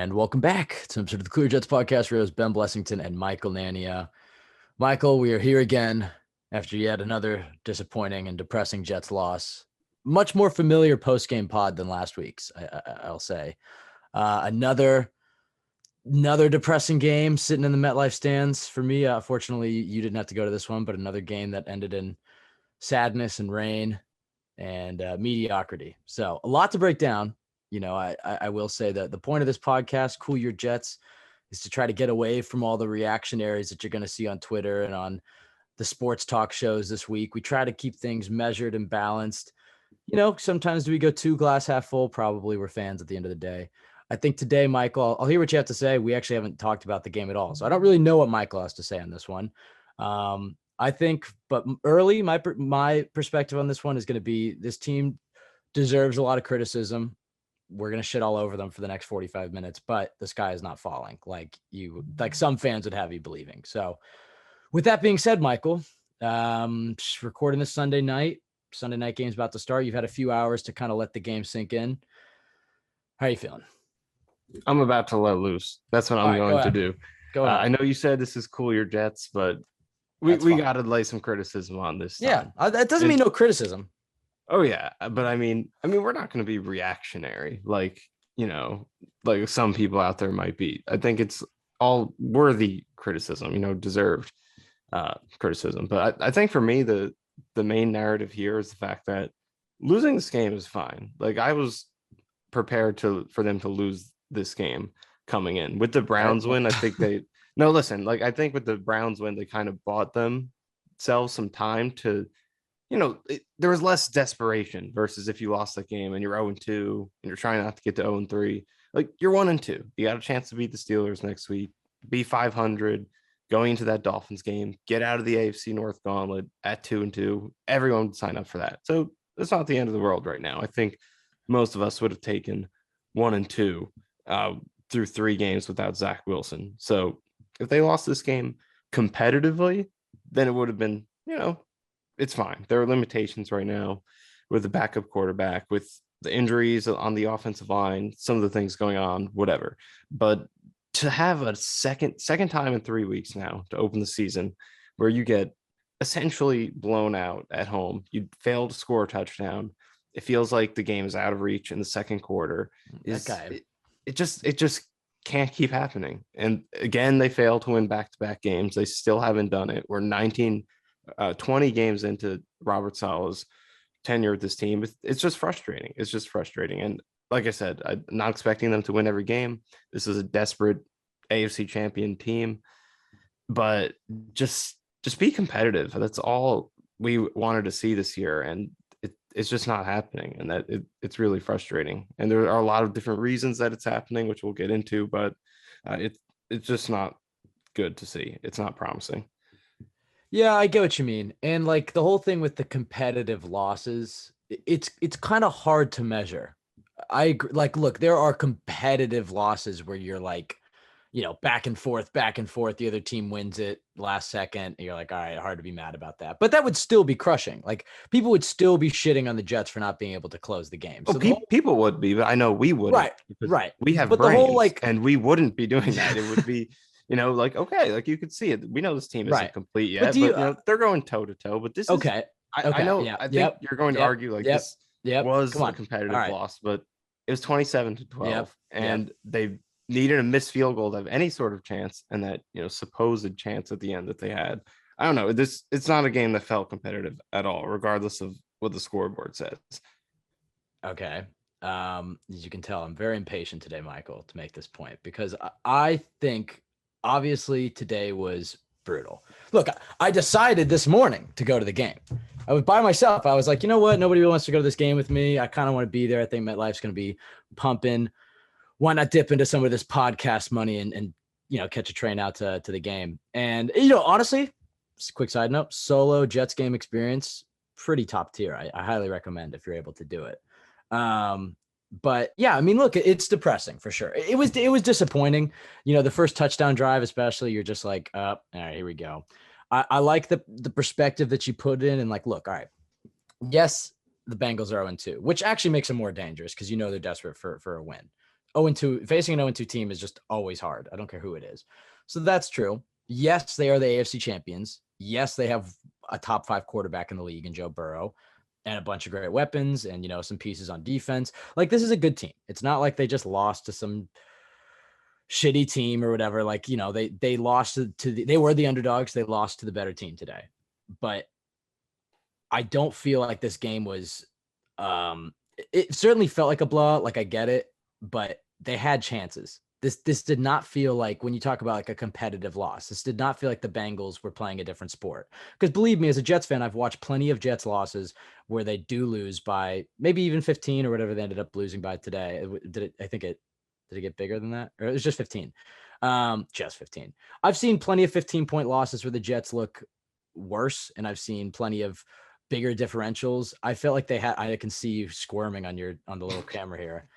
And welcome back to the Clear Jets podcast. We host Ben Blessington and Michael Nania. Michael, we are here again after yet another disappointing and depressing Jets loss. Much more familiar post-game pod than last week's, I'll say. Another depressing game sitting in the MetLife stands for me. Fortunately, you didn't have to go to this one, but another game that ended in sadness and rain and mediocrity. So a lot to break down. You know, I will say that the point of this podcast, Cool Your Jets, is to try to get away from all the reactionaries that you're going to see on Twitter and on the sports talk shows this week. We try to keep things measured and balanced. You know, sometimes do we go too glass half full? Probably we're fans at the end of the day. I think today, Michael, I'll hear what you have to say. We actually haven't talked about the game at all, so I don't really know what Michael has to say on this one. I think, but early, my perspective on this one is going to be this team deserves a lot of criticism. We're going to shit all over them for the next 45 minutes, but the sky is not falling like some fans would have you believing. So with that being said, Michael, recording this Sunday night game's about to start. You've had a few hours to kind of let the game sink in. How are you feeling? I'm about to let loose. That's what I'm going to do. Go ahead. I know you said this is Cool Your Jets, but we got to lay some criticism on this time. Yeah, that doesn't mean no criticism. Oh yeah, but I mean, we're not going to be reactionary like some people out there might be. I think it's all worthy criticism, deserved criticism. But I think for me, the main narrative here is the fact that losing this game is fine. Like I was prepared for them to lose this game coming in. With the Browns win, I think I think with the Browns win, they kind of bought themselves some time to. There was less desperation versus if you lost that game and you're 0-2 and you're trying not to get to 0-3, like you're 1-2. You got a chance to beat the Steelers next week, be 500 going into that Dolphins game, get out of the AFC North gauntlet at 2-2. Everyone would sign up for that. So it's not the end of the world right now. I think most of us would have taken 1-2 through 3 games without Zach Wilson. So if they lost this game competitively, then it would have been, it's fine. There are limitations right now with the backup quarterback, with the injuries on the offensive line, some of the things going on, whatever. But to have a second time in 3 weeks now to open the season where you get essentially blown out at home, you fail to score a touchdown. It feels like the game is out of reach in the second quarter. It just can't keep happening. And again, they fail to win back-to-back games. They still haven't done it. We're 20 games into Robert Saleh's tenure with this team. It's just frustrating. It's just frustrating. And like I said, I'm not expecting them to win every game. This is a desperate AFC champion team, but just be competitive. That's all we wanted to see this year. And it's just not happening. And it's really frustrating. And there are a lot of different reasons that it's happening, which we'll get into, but it's just not good to see. It's not promising. Yeah, I get what you mean. And like the whole thing with the competitive losses, it's kind of hard to measure. I agree. Like, look, there are competitive losses where you're like, back and forth. The other team wins it last second. And you're like, all right, hard to be mad about that. But that would still be crushing. Like people would still be shitting on the Jets for not being able to close the game. So people would be, but I know we wouldn't. Right. We have brains, and we wouldn't be doing that. It would be okay, like you could see it. We know this team isn't complete yet, but they're going toe to toe. But this is okay. I know. Yeah, I think you're going to argue this was a competitive loss, but it was 27-12, and they needed a missed field goal to have any sort of chance, and that supposed chance at the end that they had. I don't know. It's not a game that felt competitive at all, regardless of what the scoreboard says. Okay. As you can tell, I'm very impatient today, Michael, to make this point because I think. Obviously, today was brutal. Look, I decided this morning to go to the game. I was by myself. I was like, you know what? Nobody really wants to go to this game with me. I kind of want to be there. I think MetLife's going to be pumping. Why not dip into some of this podcast money and catch a train out to the game? And, honestly, just a quick side note, solo Jets game experience, pretty top tier. I highly recommend if you're able to do it. But yeah, I mean, look, it's depressing for sure. It was disappointing. The first touchdown drive, especially, you're just like, all right, here we go. I like the perspective that you put in and like, look, all right. Yes, the Bengals are 0-2, which actually makes them more dangerous because they're desperate for a win. 0-2, facing an 0-2 team is just always hard. I don't care who it is. So that's true. Yes, they are the AFC champions. Yes, they have a top 5 quarterback in the league in Joe Burrow and a bunch of great weapons and, some pieces on defense. Like, this is a good team. It's not like they just lost to some shitty team or whatever. Like, they lost they were the underdogs. They lost to the better team today. But I don't feel like this game was, it certainly felt like a blowout. Like, I get it, but they had chances. This did not feel like, when you talk about like a competitive loss, this did not feel like the Bengals were playing a different sport. Because believe me, as a Jets fan, I've watched plenty of Jets losses where they do lose by maybe even 15 or whatever they ended up losing by today. Did it get bigger than that? Or it was just 15? Just 15. I've seen plenty of 15-point losses where the Jets look worse, and I've seen plenty of bigger differentials. I felt like I can see you squirming on the little camera here.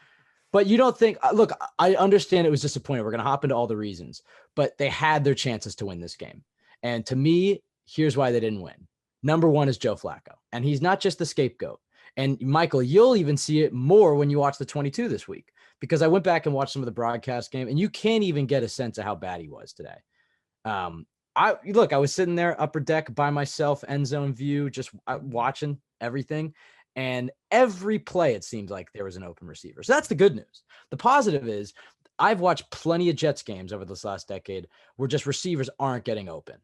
But you don't think, look, I understand it was disappointing. We're going to hop into all the reasons, but they had their chances to win this game. And to me, here's why they didn't win. Number one is Joe Flacco, and he's not just the scapegoat. And Michael, you'll even see it more when you watch the 22 this week, because I went back and watched some of the broadcast game, and you can't even get a sense of how bad he was today. I was sitting there upper deck by myself, end zone view, just watching everything. And every play, it seems like there was an open receiver. So that's the good news. The positive is I've watched plenty of Jets games over this last decade where just receivers aren't getting open.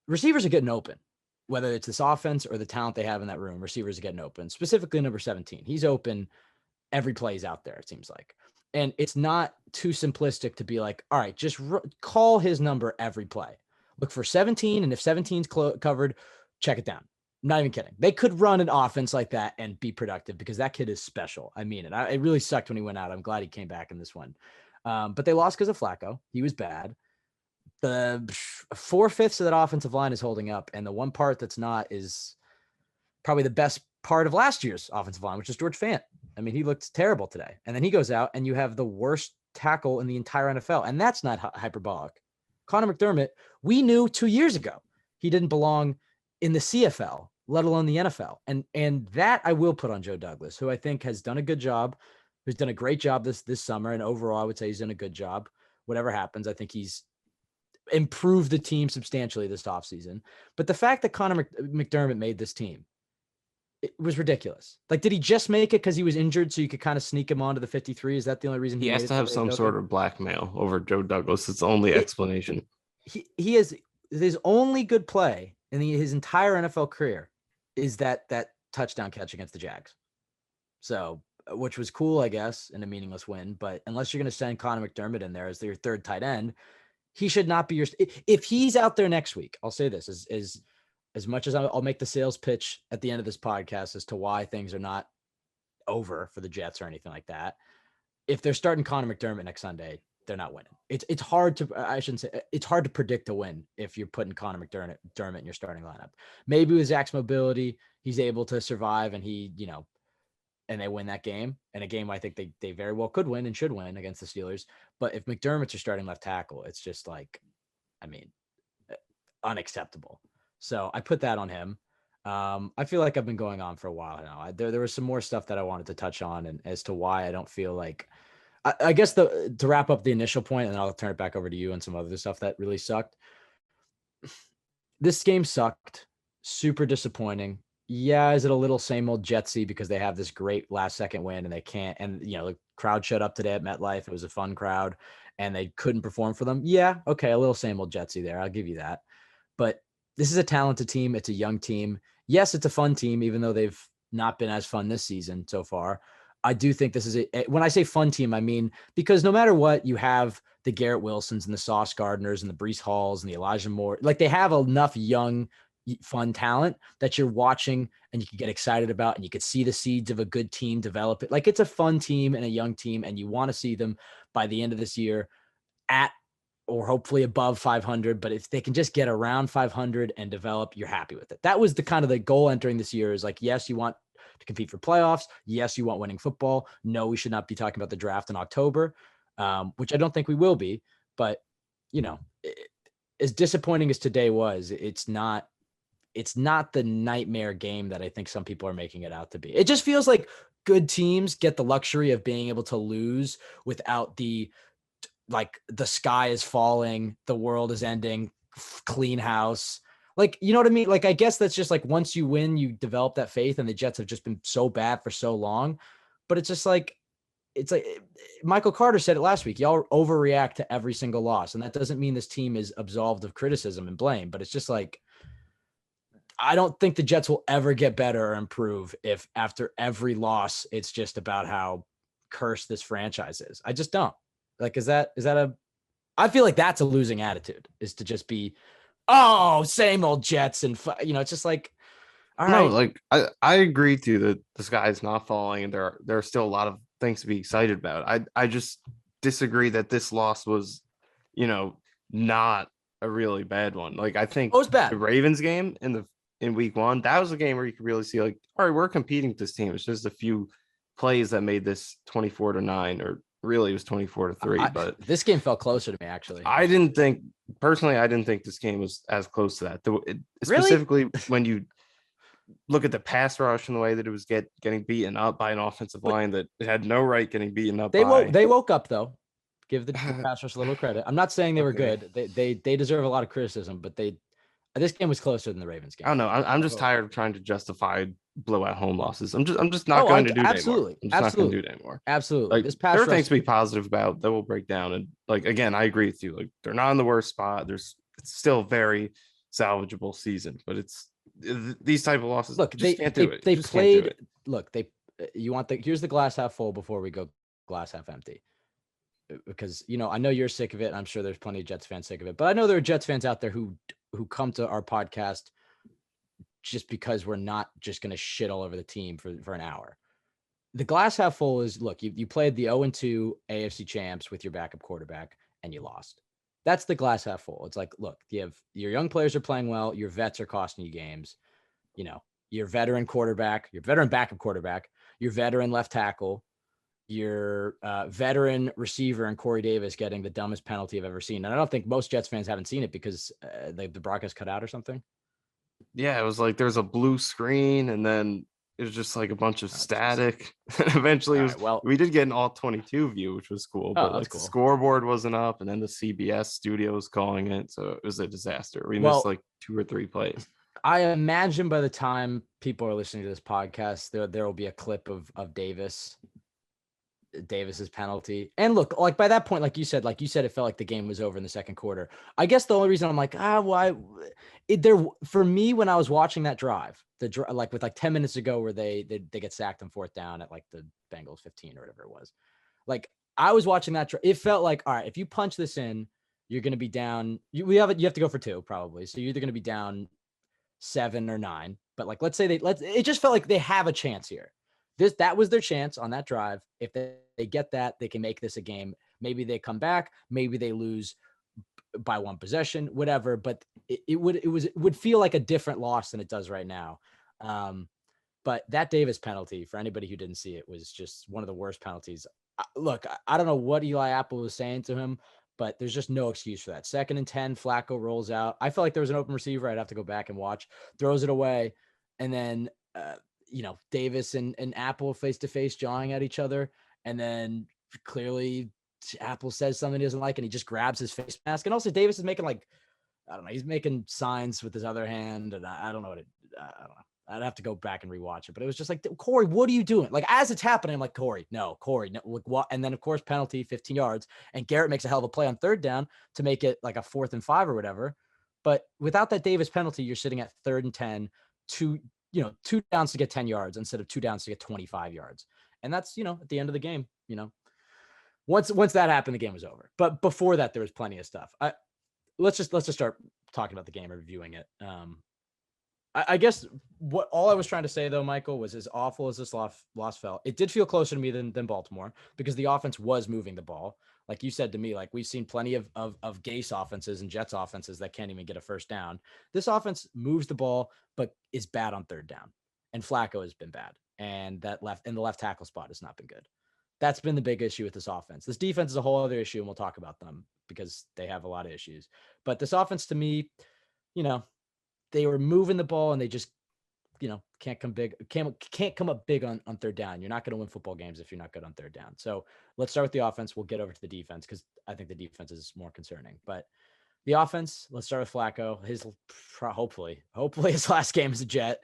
Receivers are getting open, whether it's this offense or the talent they have in that room. Receivers are getting open, specifically number 17. He's open. Every play is out there, it seems like. And it's not too simplistic to be like, all right, just call his number every play. Look for 17, and if 17's covered, check it down. I'm not even kidding. They could run an offense like that and be productive, because that kid is special. I mean it. It really sucked when he went out. I'm glad he came back in this one. But they lost because of Flacco. He was bad. The 4/5 of that offensive line is holding up, and the one part that's not is probably the best part of last year's offensive line, which is George Fant. I mean, he looked terrible today. And then he goes out, and you have the worst tackle in the entire NFL. And that's not hyperbolic. Connor McDermott, we knew 2 years ago he didn't belong in the CFL, let alone the NFL. And that I will put on Joe Douglas, who I think has done a good job, who's done a great job this summer. And overall, I would say he's done a good job. Whatever happens, I think he's improved the team substantially this offseason. But the fact that Connor McDermott made this team, it was ridiculous. Like, did he just make it because he was injured so you could kind of sneak him onto the 53? Is that the only reason he has to have some sort of blackmail over Joe Douglas? It's the only explanation. He has his only good play in his entire NFL career is that touchdown catch against the Jags. So, which was cool, I guess, in a meaningless win. But unless you're going to send Connor McDermott in there as your third tight end, he should not be if he's out there next week. I'll say this as much as I'll make the sales pitch at the end of this podcast as to why things are not over for the Jets or anything like that. If they're starting Connor McDermott next Sunday, they're not winning. It's hard to, I shouldn't say, it's hard to predict a win if you're putting Connor McDermott in your starting lineup. Maybe with Zach's mobility, he's able to survive, and and they win that game. And a game I think they very well could win and should win against the Steelers. But if McDermott's your starting left tackle, it's just like, unacceptable. So I put that on him. I feel like I've been going on for a while now. There was some more stuff that I wanted to touch on, and as to why I don't feel like, I guess to wrap up the initial point, and then I'll turn it back over to you and some other stuff that really sucked. This game sucked. Super disappointing. Yeah, is it a little same old Jetsy because they have this great last second win and they can't, and the crowd showed up today at MetLife. It was a fun crowd and they couldn't perform for them. Yeah, okay, a little same old Jetsy there. I'll give you that. But this is a talented team. It's a young team. Yes, it's a fun team, even though they've not been as fun this season so far. I do think this is when I say fun team, I mean, because no matter what, you have the Garrett Wilsons and the Sauce Gardners and the Breece Halls and the Elijah Moore. Like, they have enough young, fun talent that you're watching and you can get excited about, and you could see the seeds of a good team develop it. Like, it's a fun team and a young team, and you want to see them by the end of this year at or hopefully above 500. But if they can just get around 500 and develop, you're happy with it. That was the kind of the goal entering this year, is like, yes, you want to compete for playoffs. Yes, you want winning football. No, we should not be talking about the draft in October, which I don't think we will be. But, as disappointing as today was, it's not the nightmare game that I think some people are making it out to be. It just feels like good teams get the luxury of being able to lose without the sky is falling, the world is ending, clean house. Like, you know what I mean? Like, I guess that's just like once you win, you develop that faith, and the Jets have just been so bad for so long. But it's just like, Michael Carter said it last week. Y'all overreact to every single loss. And that doesn't mean this team is absolved of criticism and blame, but it's just like, I don't think the Jets will ever get better or improve if after every loss, it's just about how cursed this franchise is. I just don't. Like, is that I feel like that's a losing attitude, is to just be, oh, same old Jets. And, it's just like, all No, right. like I agree too that the sky is not falling and there are still a lot of things to be excited about. I just disagree that this loss was, not a really bad one. Like I think It was bad. the Ravens game in week 1, that was a game where you could really see like, all right, we're competing with this team. It's just a few plays that made this 24-9, or really it was 24-3. But this game felt closer to me, actually. I didn't think this game was as close to that. Really? Specifically when you look at the pass rush and the way that it was getting beaten up by an offensive line that had no right getting beaten up They by. woke up, though. Give the pass rush a little credit. I'm not saying they were good. They deserve a lot of criticism, but this game was closer than the Ravens game. I don't know. I'm just tired of trying to justify blowout home losses. I'm just not going to do that anymore. I'm just not going to do that anymore. Absolutely. Like, This pass there are rush, things to be positive about that will break down. And like, again, I agree with you. Like, they're not in the worst spot. It's still a very salvageable season, but these type of losses. Look, they can't do it. They played. Look, here's the glass half full before we go glass half empty. Because, I know you're sick of it. I'm sure there's plenty of Jets fans sick of it, but I know there are Jets fans out there who come to our podcast just because we're not just going to shit all over the team for an hour. The glass half full is, look, you played the 0-2 AFC champs with your backup quarterback and you lost. That's the glass half full. It's like, look, your young players are playing well. Your vets are costing you games. Your veteran quarterback, your veteran backup quarterback, your veteran left tackle, your veteran receiver, and Corey Davis getting the dumbest penalty I've ever seen. And I don't think most Jets fans haven't seen it because the broadcast cut out or something. Yeah, it was like there's a blue screen and then it was just like a bunch of static. Eventually, we did get an all 22 view, which was cool. But like, cool. The scoreboard wasn't up, and then the CBS studio was calling it, so it was a disaster. We missed like 2 or 3 plays. I imagine by the time people are listening to this podcast, there will be a clip of Davis's penalty. And look, like by that point, like you said, it felt like the game was over in the second quarter. I guess the only reason I'm like, why? For me, when I was watching that drive, like with like 10 minutes ago, where they get sacked on 4th down at like the Bengals 15 or whatever it was. Like I was watching that. It felt like, all right, if you punch this in, you're going to be down. You have to go for 2 probably. So you're either going to be down 7 or 9. But like, let's say it just felt like they have a chance here. That was their chance on that drive. If they get that, they can make this a game. Maybe they come back. Maybe they lose by 1 possession, whatever. But it would feel like a different loss than it does right now. But that Davis penalty, for anybody who didn't see it, was just one of the worst penalties. Look, I don't know what Eli Apple was saying to him, but there's just no excuse for that. 2nd and 10, Flacco rolls out. I felt like there was an open receiver. I'd have to go back and watch. Throws it away, and then Davis and Apple face-to-face jawing at each other. And then clearly Apple says something he doesn't like, and he just grabs his face mask. And also Davis is making he's making signs with his other hand. And I don't know I don't know. I'd have to go back and rewatch it, but it was just like, Corey, what are you doing? Like, as it's happening, I'm like, Corey, no. Like, what? And then of course, penalty, 15 yards. And Garrett makes a hell of a play on 3rd down to make it like a 4th and 5 or whatever. But without that Davis penalty, you're sitting at 3rd and 10, 2 downs to get 10 yards instead of 2 downs to get 25 yards. And that's, at the end of the game, once that happened, the game was over. But before that, there was plenty of stuff. Let's just start talking about the game or reviewing it. I guess all I was trying to say though, Michael, was as awful as this loss felt, it did feel closer to me than Baltimore, because the offense was moving the ball. Like you said to me, like we've seen plenty of Gase offenses and Jets offenses that can't even get a 1st down. This offense moves the ball, but is bad on 3rd down. And Flacco has been bad. And the left tackle spot has not been good. That's been the big issue with this offense. This defense is a whole other issue, and we'll talk about them because they have a lot of issues. But this offense, to me, they were moving the ball and they just can't come up big on third down. You're not going to win football games if you're not good on third down. So let's start with the offense. We'll get over to the defense because I think the defense is more concerning. But the offense, let's start with Flacco. His hopefully his last game as a Jet.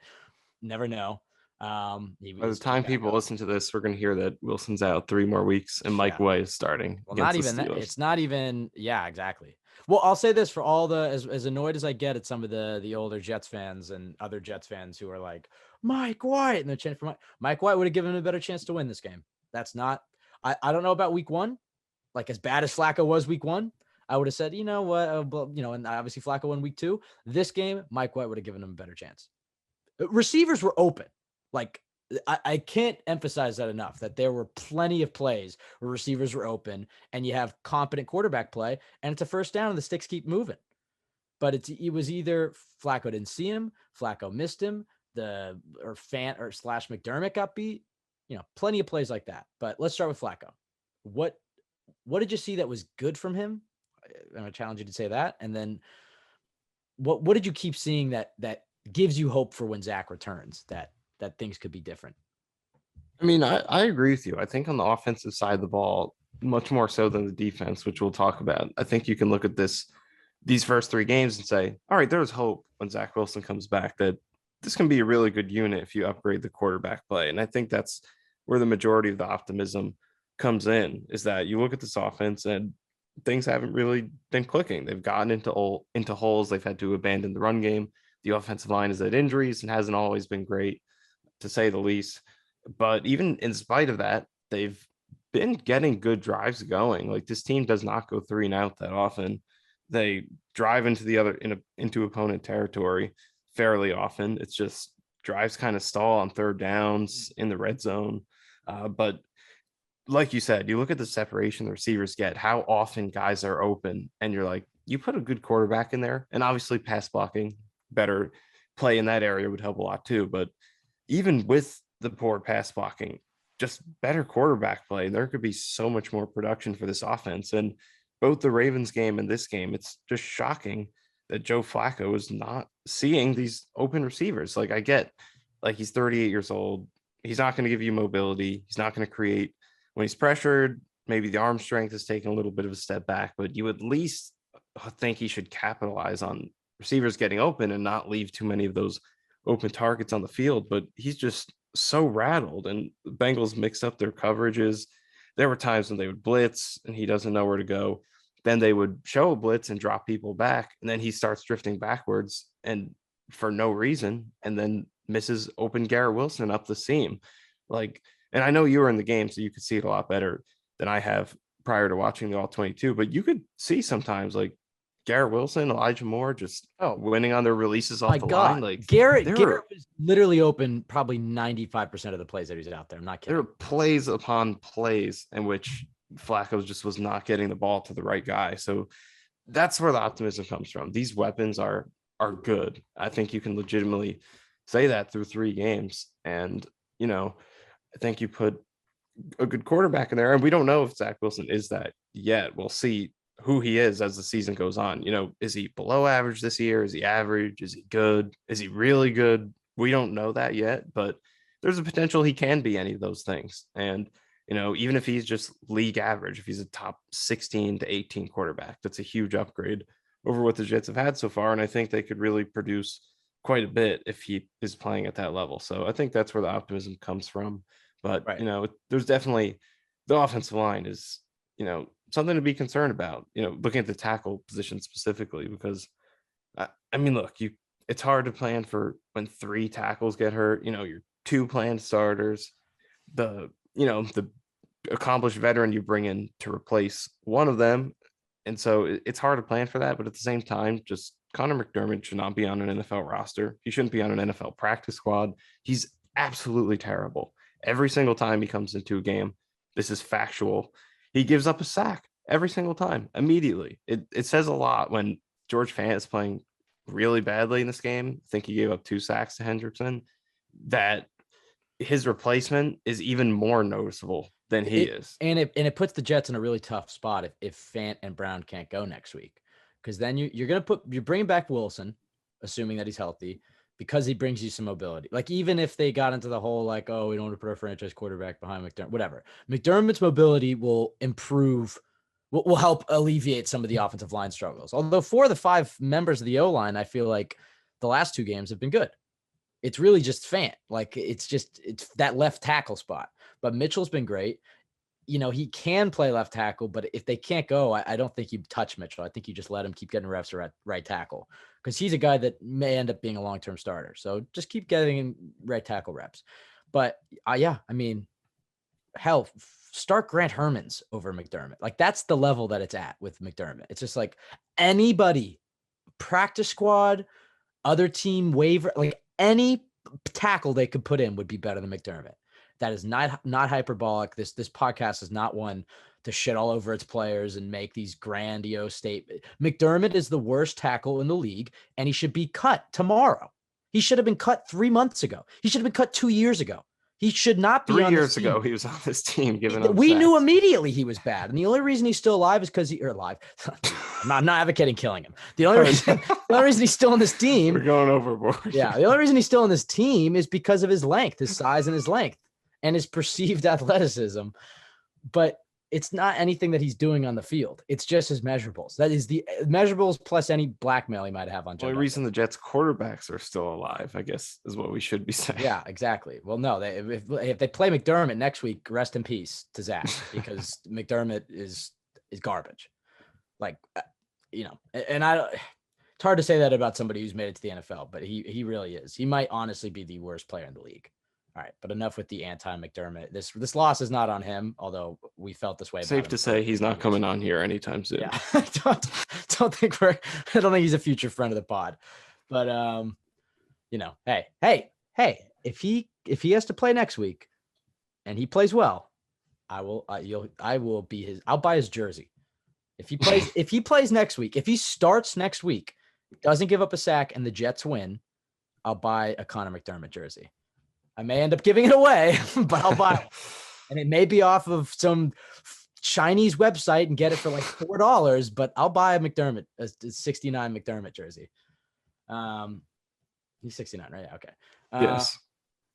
Never know. By the time people listen to this, we're going to hear that Wilson's out 3 more weeks and Mike White is starting. Well, not even that. It's not even. Yeah, exactly. Well, I'll say this for all the as annoyed as I get at some of the older Jets fans and other Jets fans who are like Mike White and they're chanting for Mike White would have given him a better chance to win this game. That's not. I don't know about week 1, like as bad as Flacco was week 1. I would have said, you know what, and obviously Flacco won week 2. This game, Mike White would have given him a better chance. Receivers were open. Like, I can't emphasize that enough, that there were plenty of plays where receivers were open and you have competent quarterback play and it's a first down and the sticks keep moving. But it was either Flacco didn't see him, Flacco missed him, slash McDermott got beat, plenty of plays like that. But let's start with Flacco. What did you see that was good from him? I'm going to challenge you to say that. And then what did you keep seeing that gives you hope for when Zach returns, that things could be different? I mean, I agree with you. I think on the offensive side of the ball, much more so than the defense, which we'll talk about. I think you can look at these first 3 games and say, all right, there's hope when Zach Wilson comes back that this can be a really good unit if you upgrade the quarterback play. And I think that's where the majority of the optimism comes in, is that you look at this offense and things haven't really been clicking. They've gotten into holes. They've had to abandon the run game. The offensive line has had injuries and hasn't always been great, to say the least. But even in spite of that, they've been getting good drives going. Like, this team does not go 3 and out that often. They drive into opponent territory fairly often. It's just drives kind of stall on third downs in the red zone. But like you said, you look at the separation the receivers get, how often guys are open, and you're like, you put a good quarterback in there, and obviously pass blocking, better play in that area would help a lot too. But even with the poor pass blocking, just better quarterback play, there could be so much more production for this offense. And both the Ravens game and this game, it's just shocking that Joe Flacco is not seeing these open receivers. Like, I get, like, he's 38 years old. He's not going to give you mobility. He's not going to create when he's pressured. Maybe the arm strength has taken a little bit of a step back, but you at least think he should capitalize on receivers getting open and not leave too many of those open targets on the field. But he's just so rattled, and the Bengals mixed up their coverages. There were times when they would blitz and he doesn't know where to go. Then they would show a blitz and drop people back, and then he starts drifting backwards and for no reason, and then misses open Garrett Wilson up the seam. Like, and I know you were in the game, so you could see it a lot better than I have prior to watching the all 22, but you could see sometimes, like, Garrett Wilson, Elijah Moore just winning on their releases off the line. Like, Garrett was literally open probably 95% of the plays that he was out there. I'm not kidding. There were plays upon plays in which Flacco just was not getting the ball to the right guy. So that's where the optimism comes from. These weapons are good. I think you can legitimately say that through 3 games. And, I think you put a good quarterback in there, and we don't know if Zach Wilson is that yet. We'll see who he is as the season goes on. Is he below average this year? Is he average? Is he good? Is he really good? We don't know that yet, but there's a potential he can be any of those things. And, even if he's just league average, if he's a top 16 to 18 quarterback, that's a huge upgrade over what the Jets have had so far. And I think they could really produce quite a bit if he is playing at that level. So I think that's where the optimism comes from. But, right. There's definitely the offensive line is, something to be concerned about, looking at the tackle position specifically, because look, it's hard to plan for when 3 tackles get hurt, your 2 planned starters, the accomplished veteran you bring in to replace one of them. And so it's hard to plan for that. But at the same time, just Connor McDermott should not be on an NFL roster. He shouldn't be on an NFL practice squad. He's absolutely terrible. Every single time he comes into a game, this is factual, he gives up a sack every single time immediately. It says a lot when George Fant is playing really badly in this game. I think he gave up 2 sacks to Hendrickson, that his replacement is even more noticeable than he is. And it puts the Jets in a really tough spot if Fant and Brown can't go next week, because then you're bringing back Wilson, assuming that he's healthy. because he brings you some mobility. Like, even if they got into the whole, like, oh, we don't want to put our franchise quarterback behind McDermott, whatever. McDermott's mobility will improve, will help alleviate some of the offensive line struggles. Although 4 of the 5 members of the O-line, I feel like the last 2 games have been good. It's really just Fant. Like, it's that left tackle spot. But Mitchell's been great. He can play left tackle, but if they can't go, I don't think you touch Mitchell. I think you just let him keep getting reps at right tackle, because he's a guy that may end up being a long-term starter. So just keep getting right tackle reps. But yeah, I mean, hell, start Grant Hermans over McDermott. Like, that's the level that it's at with McDermott. It's just like anybody, practice squad, other team waiver, like any tackle they could put in would be better than McDermott. That is not hyperbolic. This podcast is not one to shit all over its players and make these grandiose statements. McDermott is the worst tackle in the league, and he should be cut tomorrow. He should have been cut 3 months ago. He should have been cut 2 years ago. He should not be 3 on years this team. ago, he was on this team giving up We sacks. knew immediately he was bad. And the only reason he's still alive is because I'm not advocating killing him. The only reason he's still on this team. We're going overboard. Yeah. The only reason he's still on this team is because of his length, his size and his length, and his perceived athleticism. But it's not anything that he's doing on the field. It's just his measurables. That is the measurables plus any blackmail he might have on. The only reason the Jets quarterbacks are still alive, I guess, is what we should be saying. Yeah, exactly. Well, no, if they play McDermott next week, rest in peace to Zach, because McDermott is garbage. Like, and it's hard to say that about somebody who's made it to the NFL, but he really is. He might honestly be the worst player in the league. All right, but enough with the anti-McDermott. This loss is not on him, although we felt this way. Safe to say he's not coming on here anytime soon. Yeah, I don't think he's a future friend of the pod. But hey, if he has to play next week, and he plays well, I'll buy his jersey. If he plays next week, if he starts next week, doesn't give up a sack, and the Jets win, I'll buy a Connor McDermott jersey. I may end up giving it away, but I'll buy it. And it may be off of some Chinese website and get it for like $4, but I'll buy a McDermott, a 69 McDermott jersey. He's 69, right? Okay. Yes.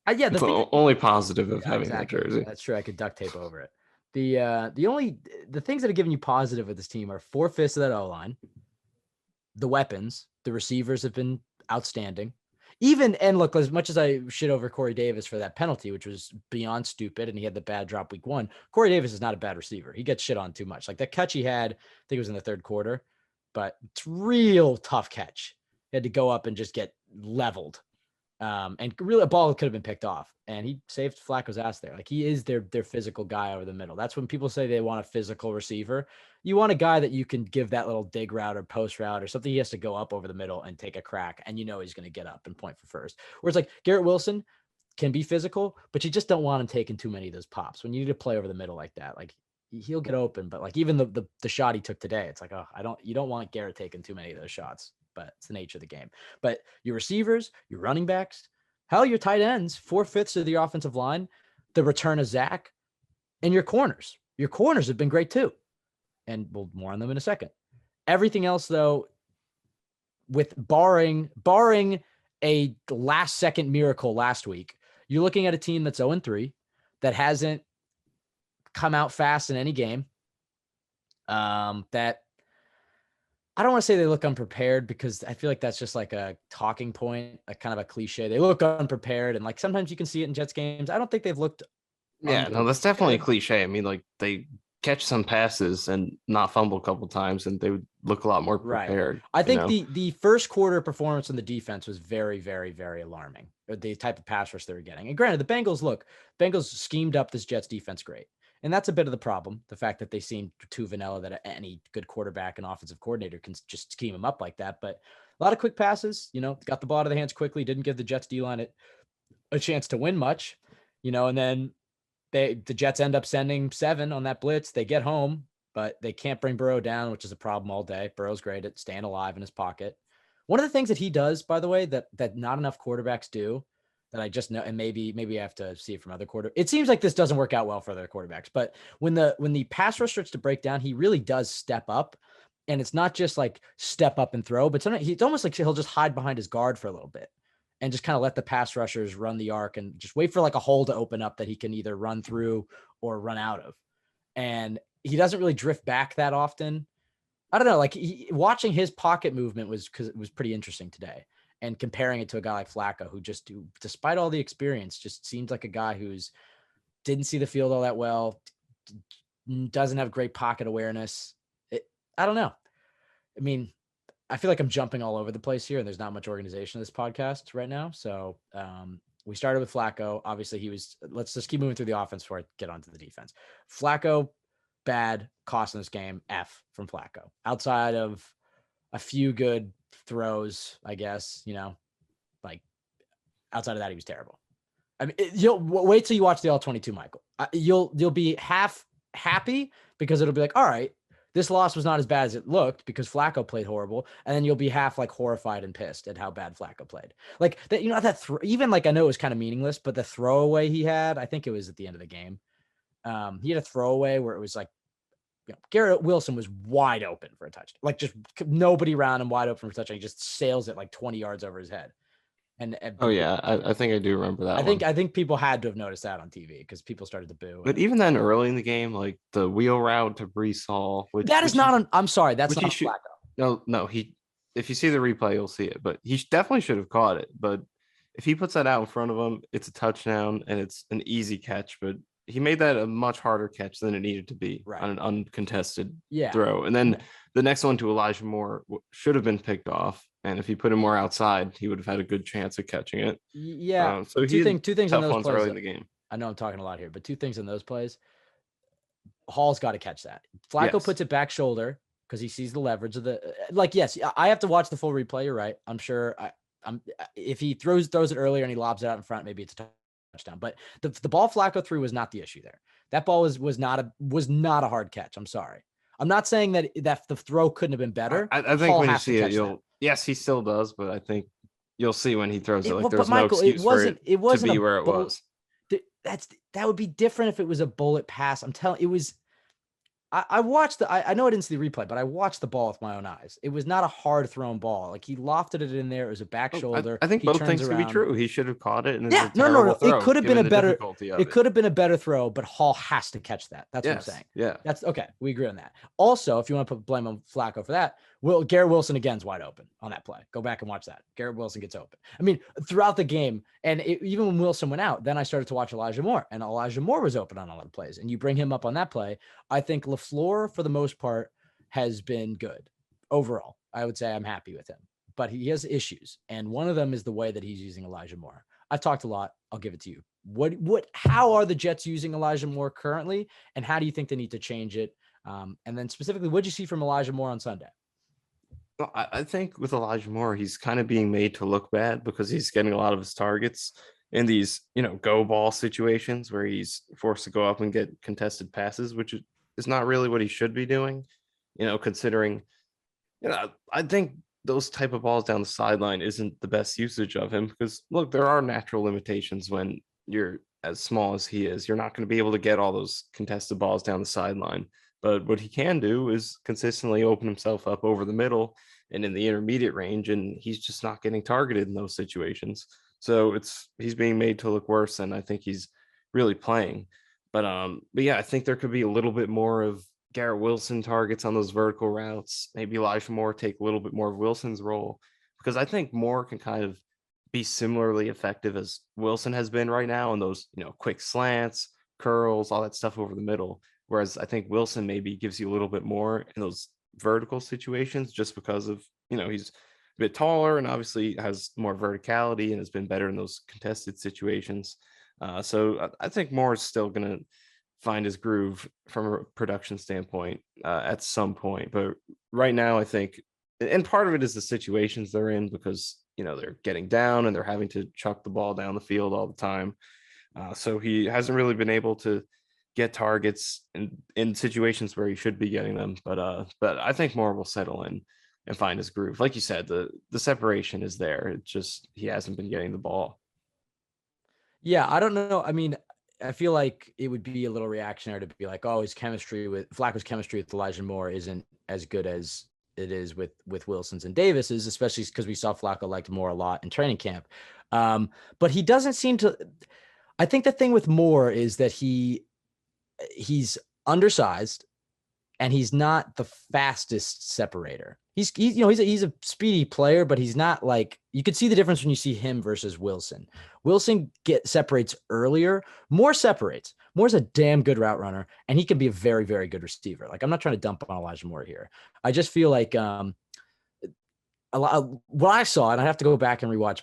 The only positive of having that jersey. That's true. I could duct tape over it. The things that are giving you positive with this team are 4/5 of that O-line, the weapons, the receivers have been outstanding. And look, as much as I shit over Corey Davis for that penalty, which was beyond stupid, and he had the bad drop week 1, Corey Davis is not a bad receiver. He gets shit on too much. Like that catch he had, I think it was in the 3rd quarter, but it's real tough catch. He had to go up and just get leveled. And really a ball could have been picked off, and he saved Flacco's ass there. Like, he is their physical guy over the middle. That's when people say they want a physical receiver. You want a guy that you can give that little dig route or post route or something. He has to go up over the middle and take a crack, and he's going to get up and point for first. Whereas like Garrett Wilson can be physical, but you just don't want him taking too many of those pops. When you need to play over the middle like that, like he'll get open. But like even the shot he took today, it's like, you don't want Garrett taking too many of those shots. But it's the nature of the game. But your receivers, your running backs, hell, your tight ends, 4/5 of the offensive line, the return of Zach, and your corners. Your corners have been great too. And we'll more on them in a second. Everything else, though, with barring a last-second miracle last week, you're looking at a team that's 0-3, that hasn't come out fast in any game, that I don't want to say they look unprepared, because I feel like that's just like a talking point, a kind of a cliche. They look unprepared, and like sometimes you can see it in Jets games. I don't think they've looked. Yeah, no, that's definitely a cliche. I mean, like they catch some passes and not fumble a couple times, and they would look a lot more prepared. Right. I think the first quarter performance on the defense was very, very, very alarming. The type of pass rush they were getting. And granted, the Bengals schemed up this Jets defense great. And that's a bit of the problem. The fact that they seem too vanilla, that any good quarterback and offensive coordinator can just scheme them up like that. But a lot of quick passes, got the ball out of the hands quickly, didn't give the Jets D-line a chance to win much, and then the Jets end up sending 7 on that blitz. They get home, but they can't bring Burrow down, which is a problem all day. Burrow's great at staying alive in his pocket. One of the things that he does, by the way, that not enough quarterbacks do, that I just know, and maybe I have to see it from other quarterbacks. It seems like this doesn't work out well for other quarterbacks, but when the pass rush starts to break down, he really does step up, and it's not just like step up and throw, but sometimes it's almost like he'll just hide behind his guard for a little bit and just kind of let the pass rushers run the arc and just wait for like a hole to open up that he can either run through or run out of. And he doesn't really drift back that often. I don't know, like watching his pocket movement was pretty interesting today, and comparing it to a guy like Flacco, who despite all the experience, just seems like a guy who's didn't see the field all that well, doesn't have great pocket awareness. I don't know. I mean, I feel like I'm jumping all over the place here, and there's not much organization in this podcast right now. So we started with Flacco. Obviously, let's just keep moving through the offense before I get onto the defense. Flacco, bad, cost in this game, F from Flacco. Outside of a few good throws, I guess, like outside of that, he was terrible. I mean, you'll wait till you watch the All-22, Michael. You'll be half happy because it'll be like, all right, this loss was not as bad as it looked because Flacco played horrible. And then you'll be half like horrified and pissed at how bad Flacco played. Like that, even like, I know it was kind of meaningless, but the throwaway he had, I think it was at the end of the game. He had a throwaway where it was like, Garrett Wilson was wide open for a touchdown. Like just nobody around him, wide open for a touchdown. He just sails it like 20 yards over his head. And oh yeah, I think I do remember that. I think people had to have noticed that on TV because people started to boo. But even then, early in the game, like the wheel route to Brees Hall, I'm sorry, that's not Flacco. No, if you see the replay, you'll see it. But he definitely should have caught it. But if he puts that out in front of him, it's a touchdown and it's an easy catch. But he made that a much harder catch than it needed to be on an uncontested throw. And then the next one to Elijah Moore should have been picked off. And if he put him more outside, he would have had a good chance of catching it. Yeah. So two things in those plays early in the game. I know I'm talking a lot here, but two things in those plays. Hall's got to catch that. Flacco puts it back shoulder because he sees the leverage of the yes, I have to watch the full replay. You're right. I'm sure if he throws it earlier and he lobs it out in front, maybe it's a touchdown. But the ball Flacco threw was not the issue there. That ball was not a hard catch. I'm sorry. I'm not saying that the throw couldn't have been better. I think when you see it, yes, he still does, but I think you'll see when he throws it. Like there's no excuse for it to be where it was. That would be different if it was a bullet pass. I'm telling it was. I watched I know I didn't see the replay, but I watched the ball with my own eyes. It was not a hard thrown ball. Like he lofted it in there. It was a back shoulder. I think both things could be true. He should have caught it. And no. It could have been a better. It could have been a better throw, but Hall has to catch that. That's what I'm saying. Yeah, that's okay. We agree on that. Also, if you want to put blame on Flacco for that, Garrett Wilson again's wide open on that play. Go back and watch that. Garrett Wilson gets open. I mean, throughout the game, and even when Wilson went out, then I started to watch Elijah Moore, and Elijah Moore was open on a lot of plays. And you bring him up on that play. I think LaFleur, for the most part, has been good overall. I would say I'm happy with him, but he has issues, and one of them is the way that he's using Elijah Moore. I've talked a lot. I'll give it to you. How are the Jets using Elijah Moore currently, and how do you think they need to change it? And then specifically, what did you see from Elijah Moore on Sunday? Well, I think with Elijah Moore, he's kind of being made to look bad because he's getting a lot of his targets in these, go ball situations where he's forced to go up and get contested passes, which is not really what he should be doing, considering, I think those type of balls down the sideline isn't the best usage of him because, look, there are natural limitations when you're as small as he is. You're not going to be able to get all those contested balls down the sideline. But what he can do is consistently open himself up over the middle and in the intermediate range, and he's just not getting targeted in those situations. So he's being made to look worse than I think he's really playing. But yeah, I think there could be a little bit more of Garrett Wilson targets on those vertical routes. Maybe Elijah Moore take a little bit more of Wilson's role because I think Moore can kind of be similarly effective as Wilson has been right now in those, quick slants, curls, all that stuff over the middle. Whereas I think Wilson maybe gives you a little bit more in those vertical situations just because of, he's a bit taller and obviously has more verticality and has been better in those contested situations. So I think Moore is still going to find his groove from a production standpoint at some point. But right now, I think, and part of it is the situations they're in because, they're getting down and they're having to chuck the ball down the field all the time. So he hasn't really been able to get targets in situations where he should be getting them. But I think Moore will settle in and find his groove. Like you said, the separation is there. It's just he hasn't been getting the ball. Yeah, I don't know. I mean, I feel like it would be a little reactionary to be like, oh, Flacco's chemistry with Elijah Moore isn't as good as it is with Wilson's and Davis's, especially because we saw Flacco liked Moore a lot in training camp. But he doesn't seem to. I think the thing with Moore is that he's undersized and he's not the fastest separator. He's a speedy player, but he's not like, you could see the difference when you see him versus Wilson. Wilson separates earlier. Moore separates. Moore's a damn good route runner, and he can be a very, very good receiver. Like, I'm not trying to dump on Elijah Moore here. I just feel like a lot of what I saw, and I have to go back and rewatch,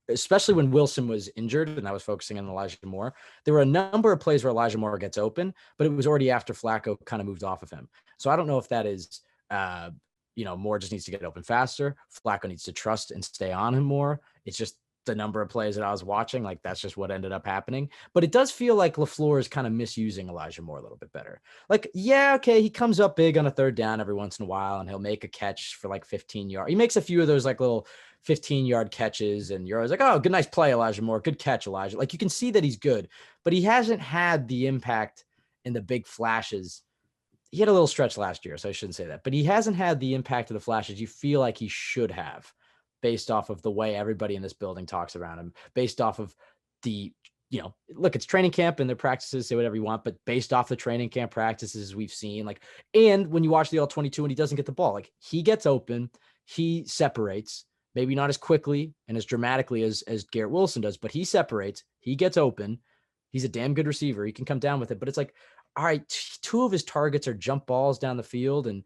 especially when Wilson was injured and I was focusing on Elijah Moore. There were a number of plays where Elijah Moore gets open, but it was already after Flacco kind of moved off of him. So I don't know if that is, Moore just needs to get open faster. Flacco needs to trust and stay on him more. It's just the number of plays that I was watching, like that's just what ended up happening. But it does feel like LaFleur is kind of misusing Elijah Moore a little bit better. Like, yeah, okay, he comes up big on a third down every once in a while, and he'll make a catch for like 15 yards. He makes a few of those like little 15-yard catches, and you're always like, oh, good, nice play, Elijah Moore. Good catch, Elijah. Like, you can see that he's good, but he hasn't had the impact in the big flashes. He had a little stretch last year, so I shouldn't say that, but he hasn't had the impact of the flashes you feel like he should have, based off of the way everybody in this building talks around him, based off of the, look, it's training camp and their practices, say whatever you want, but based off the training camp practices we've seen, like, and when you watch the all-22 and he doesn't get the ball, like, he gets open, he separates, maybe not as quickly and as dramatically as Garrett Wilson does, but he separates, he gets open, he's a damn good receiver, he can come down with it, but it's like, all right, two of his targets are jump balls down the field, and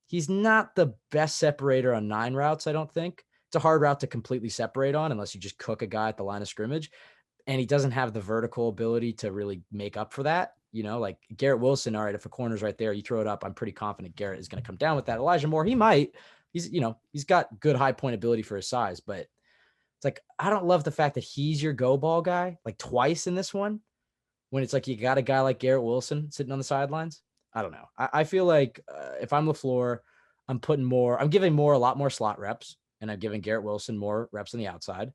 he's not the best separator on 9 routes, I don't think. It's a hard route to completely separate on unless you just cook a guy at the line of scrimmage. And he doesn't have the vertical ability to really make up for that. Like Garrett Wilson, all right, if a corner's right there, you throw it up, I'm pretty confident Garrett is going to come down with that. Elijah Moore, he might. He's got good high point ability for his size, but it's like, I don't love the fact that he's your go ball guy, like twice in this one, when it's like you got a guy like Garrett Wilson sitting on the sidelines. I don't know. I feel like if I'm LaFleur, I'm giving Moore a lot more slot reps, and I'm giving Garrett Wilson more reps on the outside,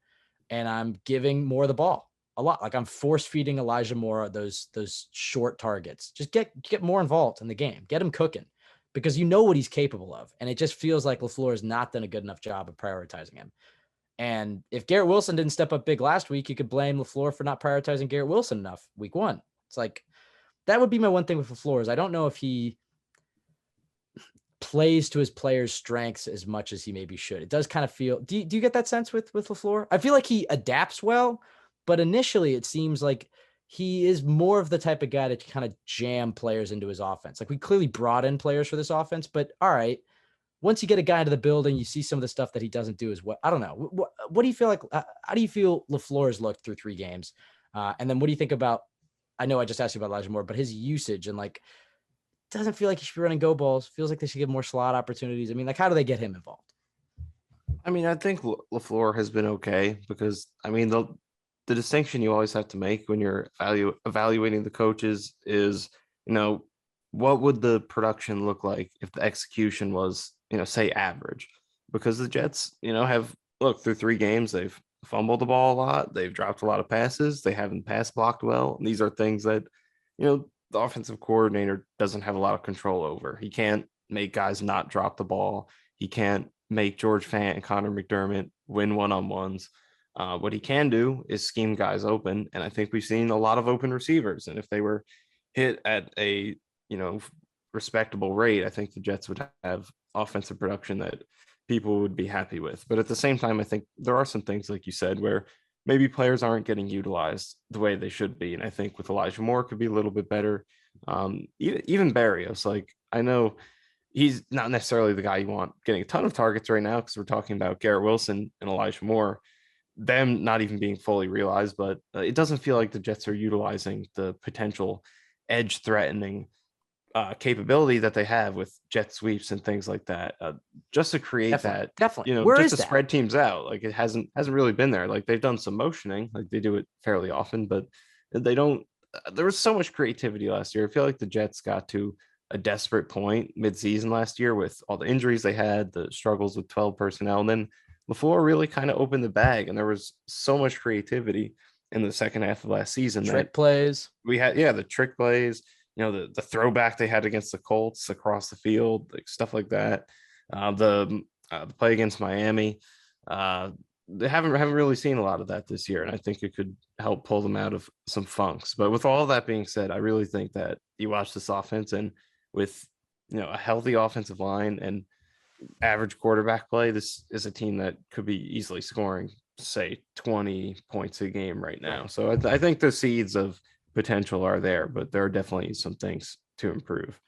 and I'm giving Moore the ball a lot. Like, I'm force feeding Elijah Moore those short targets. Just get more involved in the game. Get him cooking, because you know what he's capable of. And it just feels like LaFleur has not done a good enough job of prioritizing him. And if Garrett Wilson didn't step up big last week, you could blame LaFleur for not prioritizing Garrett Wilson enough week 1. It's like, that would be my one thing with LaFleur is I don't know if he plays to his players' strengths as much as he maybe should. It does kind of feel, do you get that sense with LaFleur? I feel like he adapts well, but initially it seems like he is more of the type of guy to kind of jam players into his offense. Like, we clearly brought in players for this offense, but all right, once you get a guy into the building, you see some of the stuff that he doesn't do as well. I don't know. What do you feel like? How do you feel LaFleur has looked through 3 games? And then what do you think about, I know I just asked you about Elijah Moore, but his usage, and like, doesn't feel like he should be running go balls. Feels like they should give more slot opportunities. I mean, like, how do they get him involved? I mean, I think LaFleur has been okay because, I mean, the distinction you always have to make when you're evaluating the coaches is, what would the production look like if the execution was, say average? Because the Jets, have look through 3 games, they've fumbled the ball a lot, they've dropped a lot of passes, they haven't pass blocked well. And these are things that, the offensive coordinator doesn't have a lot of control over. He can't make guys not drop the ball. He can't make George Fant and Connor McDermott win one-on-ones. What he can do is scheme guys open. And I think we've seen a lot of open receivers. And if they were hit at a, respectable rate, I think the Jets would have offensive production that people would be happy with. But at the same time, I think there are some things, like you said, where maybe players aren't getting utilized the way they should be. And I think with Elijah Moore could be a little bit better. Even Barrios, like, I know he's not necessarily the guy you want getting a ton of targets right now, because we're talking about Garrett Wilson and Elijah Moore, them not even being fully realized, but it doesn't feel like the Jets are utilizing the potential edge threatening capability that they have with jet sweeps and things like that, just to create definitely. Just to spread teams out. Like, it hasn't really been there. Like, they've done some motioning, like they do it fairly often, but they don't. There was so much creativity last year. I feel like the Jets got to a desperate point mid-season last year with all the injuries they had, the struggles with 12 personnel, and then LaFleur really kind of opened the bag, and there was so much creativity in the second half of last season. Trick plays. We had, the trick plays. The throwback they had against the Colts across the field, like stuff like that. The play against Miami, they haven't really seen a lot of that this year, and I think it could help pull them out of some funks. But with all that being said, I really think that you watch this offense, and with a healthy offensive line and average quarterback play, this is a team that could be easily scoring, say, 20 points a game right now. Right. So I think the seeds of potential are there, but there are definitely some things to improve.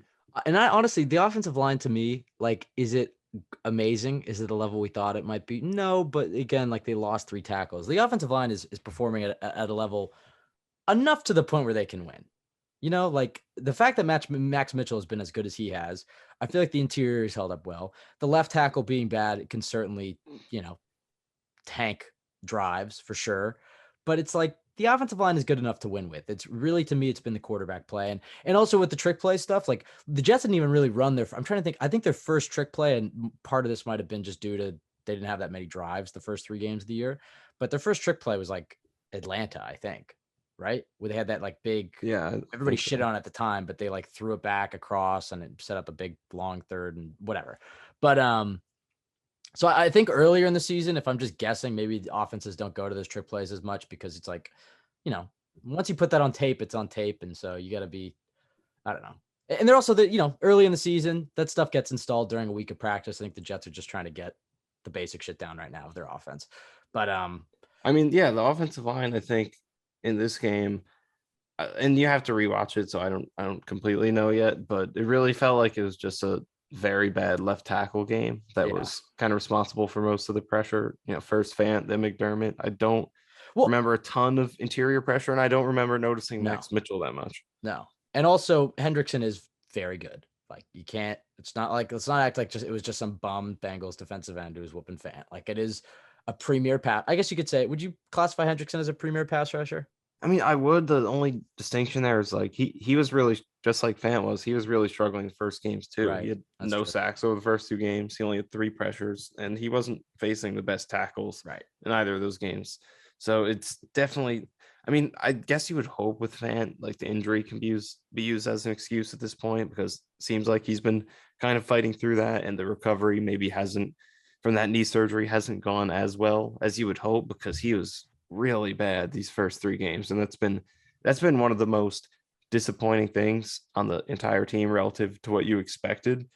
And I honestly, the offensive line to me, like, is it amazing? Is it the level we thought it might be? No, but again, like they lost 3 tackles. The offensive line is performing at a level enough to the point where they can win. Like the fact that Max Mitchell has been as good as he has, I feel like the interior is held up well. The left tackle being bad, it can certainly, tank drives for sure. But it's like the offensive line is good enough to win with. It's really, to me, it's been the quarterback play. And also with the trick play stuff, like the Jets didn't even really run I'm trying to think, I think their first trick play, and part of this might have been just due to they didn't have that many drives the first 3 games of the year, but their first trick play was like Atlanta, I think, right? Where they had that like big, Yeah, everybody shit on at the time, but they like threw it back across and it set up a big long third and whatever. But so I think earlier in the season, if I'm just guessing, maybe the offenses don't go to those trick plays as much because it's like, once you put that on tape, it's on tape. And so you got to be, I don't know. And they're also early in the season, that stuff gets installed during a week of practice. I think the Jets are just trying to get the basic shit down right now of their offense. But I mean, yeah, the offensive line, I think in this game, and you have to rewatch it, so I don't completely know yet, but it really felt like it was just a very bad left tackle game that yeah. was kind of responsible for most of the pressure. First Fant, then McDermott. I don't Well, remember a ton of interior pressure, and I don't remember noticing no, Max Mitchell that much. no. And also Hendrickson is very good. Like you can't, it's not act like it was just some bum Bengals defensive end who was whooping Fant. Like it is a premier pass. I guess you could say, would you classify Hendrickson as a premier pass rusher? I mean, I would. The only distinction there is like he was really just like Fant was. He was really struggling the first games too. He Right. had That's no true. sacks over the first 2 games. He only had 3 pressures, and he wasn't facing the best tackles Right. in either of those games. So it's definitely. I mean, I guess you would hope with Fant, like the injury can be used as an excuse at this point because it seems like he's been kind of fighting through that, and the recovery maybe hasn't from that knee surgery hasn't gone as well as you would hope because he was really bad these first 3 games, and that's been one of the most disappointing things on the entire team relative to what you expected.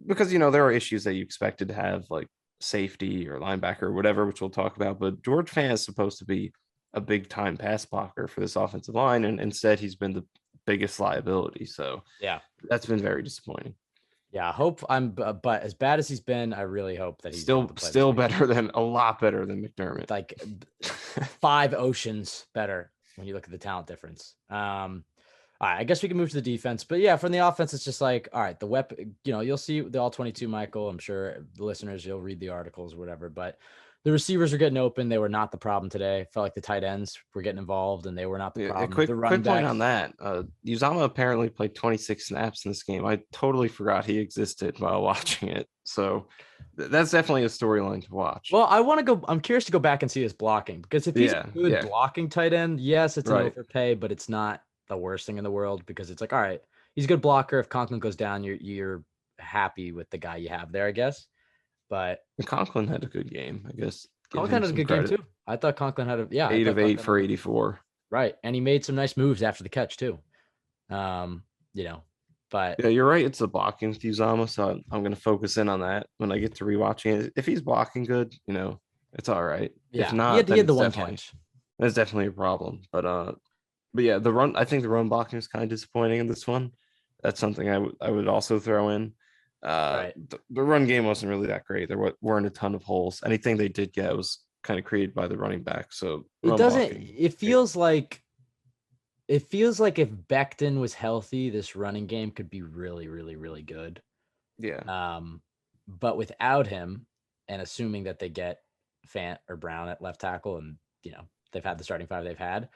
Because there are issues that you expected to have, like safety or linebacker or whatever, which we'll talk about. But George Fant is supposed to be a big time pass blocker for this offensive line, and instead he's been the biggest liability. So Yeah. that's been very disappointing. Yeah. But as bad as he's been, I really hope that he's able to play Still better than a lot better than McDermott. like 5 oceans better when you look at the talent difference. All right, I guess we can move to the defense, but yeah, from the offense, it's just like, all right, the weapon, you'll see the all 22, Michael. I'm sure the listeners, you'll read the articles or whatever, but the receivers are getting open. They were not the problem today. Felt like the tight ends were getting involved and they were not the Yeah, a problem. quick The running point backs, on that. Uzama apparently played 26 snaps in this game. I totally forgot he existed while watching it. So that's definitely a storyline to watch. well, I'm curious to go back and see his blocking because if he's a good blocking tight end, yes, it's an Right. overpay, but it's not the worst thing in the world because it's like, all right, he's a good blocker. If Conklin goes down, you're happy with the guy you have there, I guess. But And Conklin had a good game, I guess. Give Conklin him had a some good game credit. too. I thought Conklin had I 8 thought of 8 Conklin for had 84. right, and he made some nice moves after the catch too. Um, you know, but Yeah, you're right. It's the blocking with Uzama, so I'm going to focus in on that when I get to rewatching it. If he's blocking good, it's all right. If yeah, he not, had then the it's one definitely catch. that's definitely a problem. But yeah, the run. I think the run blocking is kind of disappointing in this one. That's something I would also throw in. Right. The run game wasn't really that great. There weren't a ton of holes. Anything they did get was kind of created by the running back. So It run doesn't. blocking. It feels like if Becton was healthy, this running game could be really, really, really good. Yeah. But without him, and assuming that they get Fant or Brown at left tackle, and they've had the starting 5 they've had,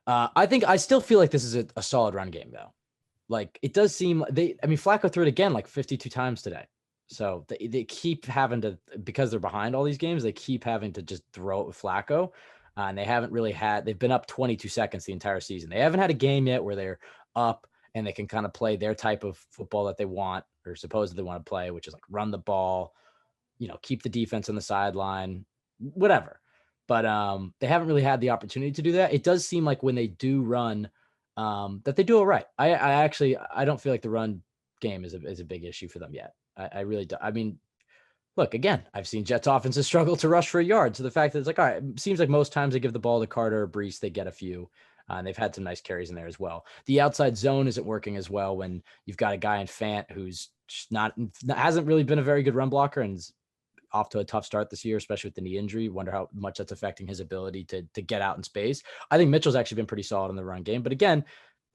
I still feel like this is a solid run game though. Like it does seem Flacco threw it again like 52 times today. So they keep having to, because they're behind all these games, they keep having to just throw it with Flacco. And they've been up 22 seconds the entire season. They haven't had a game yet where they're up and they can kind of play their type of football that they want or supposedly want to play, which is like run the ball, keep the defense on the sideline, whatever. But they haven't really had the opportunity to do that. It does seem like when they do run, that they do it right. I don't feel like the run game is a big issue for them yet. I really do. I mean, look, again, I've seen Jets offenses struggle to rush for a yard. So the fact that it's like, all right, it seems like most times they give the ball to Carter or Brees, they get a few. And they've had some nice carries in there as well. The outside zone isn't working as well when you've got a guy in Fant who's just hasn't really been a very good run blocker and is off to a tough start this year, especially with the knee injury. Wonder how much that's affecting his ability to get out in space. I think Mitchell's actually been pretty solid in the run game. But again,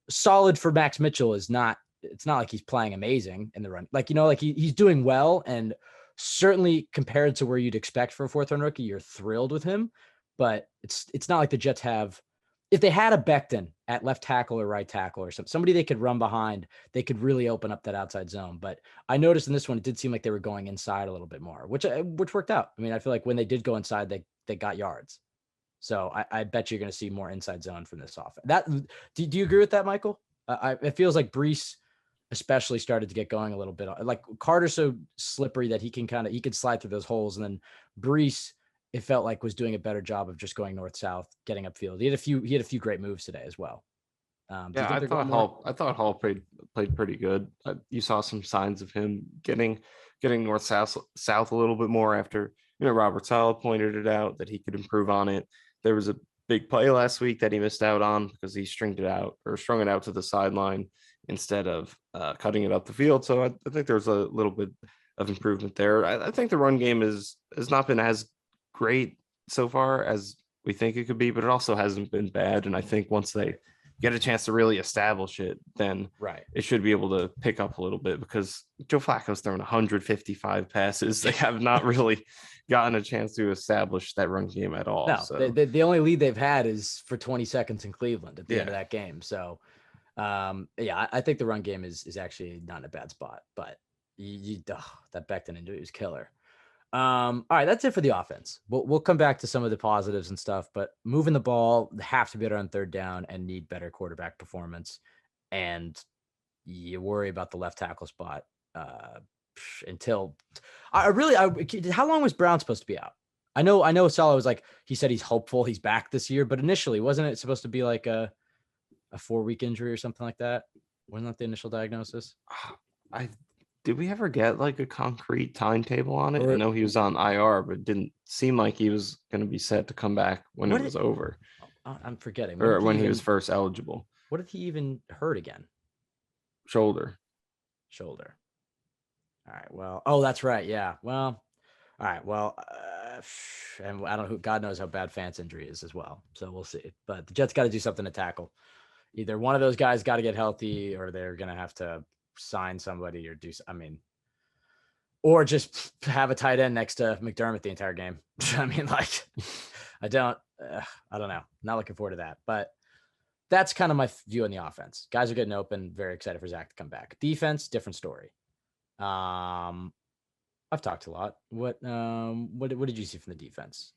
solid for Max Mitchell is not, it's not like he's playing amazing in the run. Like, he's doing well, and certainly compared to where you'd expect for a fourth round rookie, you're thrilled with him. But it's not like the Jets have, if they had a Becton at left tackle or right tackle or somebody they could run behind, they could really open up that outside zone. But I noticed in this one, it did seem like they were going inside a little bit more, which worked out. I mean, I feel like when they did go inside, they got yards. So I bet you're going to see more inside zone from this offense. Do you agree with that, Michael? It feels like Brees especially started to get going a little bit. Like Carter's so slippery that he can slide through those holes, and then Brees, it felt like, was doing a better job of just going north-south, getting upfield. He had a few great moves today as well. I thought Hall played pretty good. You saw some signs of him getting north south a little bit more after Robert Saleh pointed it out that he could improve on it. There was a big play last week that he missed out on because he strung it out to the sideline instead of cutting it up the field. So I think there's a little bit of improvement there. I think the run game has not been as great so far as we think it could be, but it also hasn't been bad. And I think once they get a chance to really establish it, then it should be able to pick up a little bit, because Joe Flacco's thrown 155 passes. They have not really gotten a chance to establish that run game at all. No, so the only lead they've had is for 20 seconds in Cleveland at the end of that game. So I think the run game is actually not in a bad spot, but that Becton injury was killer. All right, that's it for the offense. We'll come back to some of the positives and stuff, but moving the ball, have to be better on third down and need better quarterback performance. And you worry about the left tackle spot until how long was Brown supposed to be out? I know Saleh was like, he said he's hopeful he's back this year, but initially wasn't it supposed to be like a 4-week injury or something like that? Wasn't that the initial diagnosis? Did we ever get like a concrete timetable on it? I know he was on IR, but it didn't seem like he was going to be set to come back when it was over. I'm forgetting. Or when he was first eligible. What did he even hurt again? Shoulder. All right. Well, that's right. Yeah. Well, all right. Well, and I don't know. God knows how bad Fant's injury is as well. So we'll see. But the Jets got to do something to tackle. Either one of those guys got to get healthy, or they're going to have to sign somebody or or just have a tight end next to McDermott the entire game. I mean, like, I don't know. Not looking forward to that, but that's kind of my view on the offense. Guys are getting open. Very excited for Zach to come back. Defense, different story. I've talked a lot. What did you see from the defense?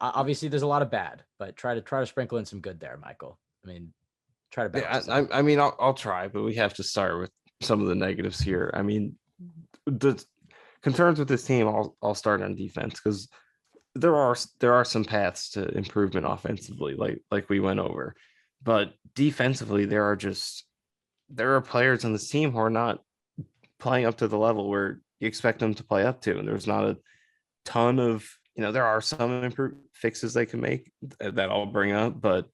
Obviously there's a lot of bad, but try to sprinkle in some good there, Michael. I mean, try to balance. I mean, I'll try, but we have to start with some of the negatives here. I mean, the concerns with this team, I'll start on defense, because there are some paths to improvement offensively, like we went over, but defensively there are players on this team who are not playing up to the level where you expect them to play up to, and there's not a ton of there are some fixes they can make that I'll bring up, but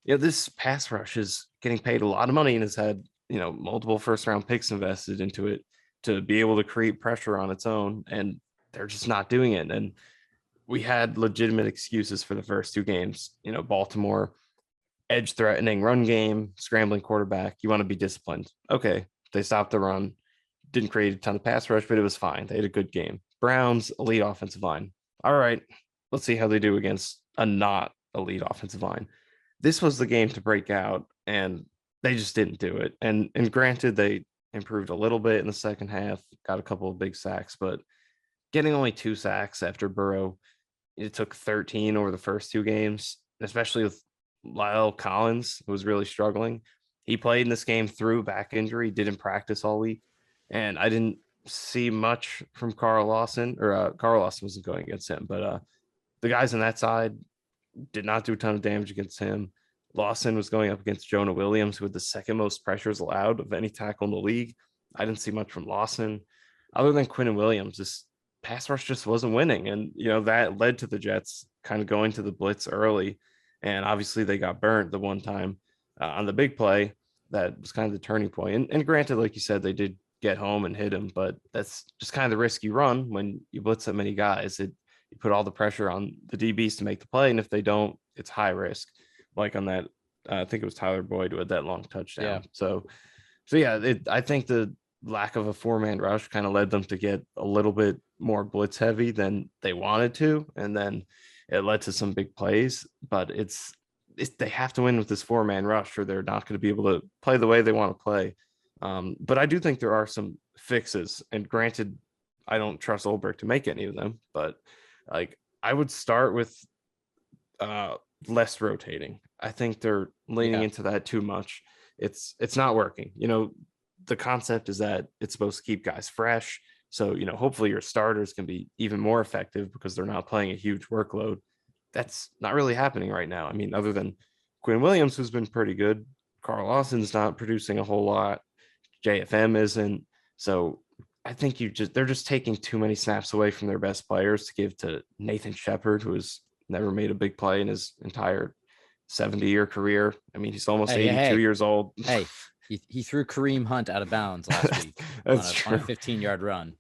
this pass rush is getting paid a lot of money and has had multiple first round picks invested into it to be able to create pressure on its own, and they're just not doing it. And we had legitimate excuses for the first two games. Baltimore, edge threatening run game, scrambling quarterback. You want to be disciplined. Okay, they stopped the run, didn't create a ton of pass rush, but it was fine. They had a good game. Browns, elite offensive line. All right, let's see how they do against a not elite offensive line. This was the game to break out, and they just didn't do it. And granted, they improved a little bit in the second half, got a couple of big sacks, but getting only 2 sacks after Burrow, it took 13 over the first 2 games, especially with Lyle Collins, who was really struggling. He played in this game through back injury, didn't practice all week, and I didn't see much from Carl Lawson, or Carl Lawson wasn't going against him, but the guys on that side did not do a ton of damage against him. Lawson was going up against Jonah Williams, who had the second most pressures allowed of any tackle in the league. I didn't see much from Lawson. Other than Quinn Williams, this pass rush just wasn't winning. And, that led to the Jets kind of going to the blitz early. And obviously they got burnt the one time on the big play. That was kind of the turning point. And granted, like you said, they did get home and hit him, but that's just kind of the risk you run when you blitz that many guys. You put all the pressure on the DBs to make the play, and if they don't, it's high risk. Like on that, I think it was Tyler Boyd who had that long touchdown. Yeah. So yeah, I think the lack of a 4-man rush kind of led them to get a little bit more blitz heavy than they wanted to, and then it led to some big plays. But they have to win with this 4-man rush, or they're not going to be able to play the way they want to play. But I do think there are some fixes, and granted, I don't trust Ulbrich to make any of them, but like I would start with less rotating. I think they're leaning into that too much. It's not working. The concept is that it's supposed to keep guys fresh. So, hopefully your starters can be even more effective because they're not playing a huge workload. That's not really happening right now. I mean, other than Quinn Williams, who's been pretty good, Carl Lawson's not producing a whole lot. JFM isn't. So I think they're just taking too many snaps away from their best players to give to Nathan Shepard, who has never made a big play in his entire 70-year career. I mean, he's almost 82 years old. Hey, he threw Kareem Hunt out of bounds last week on a 15-yard run.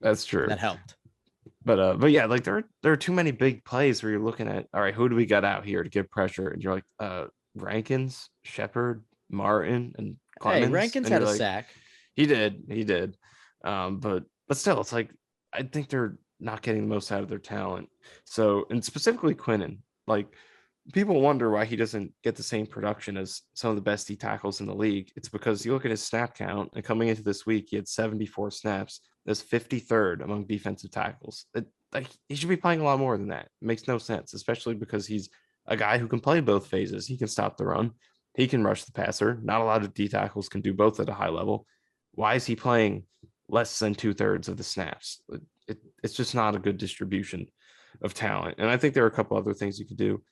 That's true. That helped. But yeah, like there are too many big plays where you're looking at, all right, who do we got out here to get pressure? And you're like, Rankins, Shepard, Martin, and Clemens. Hey, Rankins had a sack. He did. But still, it's like I think they're not getting the most out of their talent. So, and specifically Quinnen, like people wonder why he doesn't get the same production as some of the best D tackles in the league. It's because you look at his snap count, and coming into this week, he had 74 snaps. That's 53rd among defensive tackles. He should be playing a lot more than that. It makes no sense, especially because he's a guy who can play both phases. He can stop the run. He can rush the passer. Not a lot of D tackles can do both at a high level. Why is he playing less than 2/3 of the snaps? It's just not a good distribution of talent. And I think there are a couple other things you could do.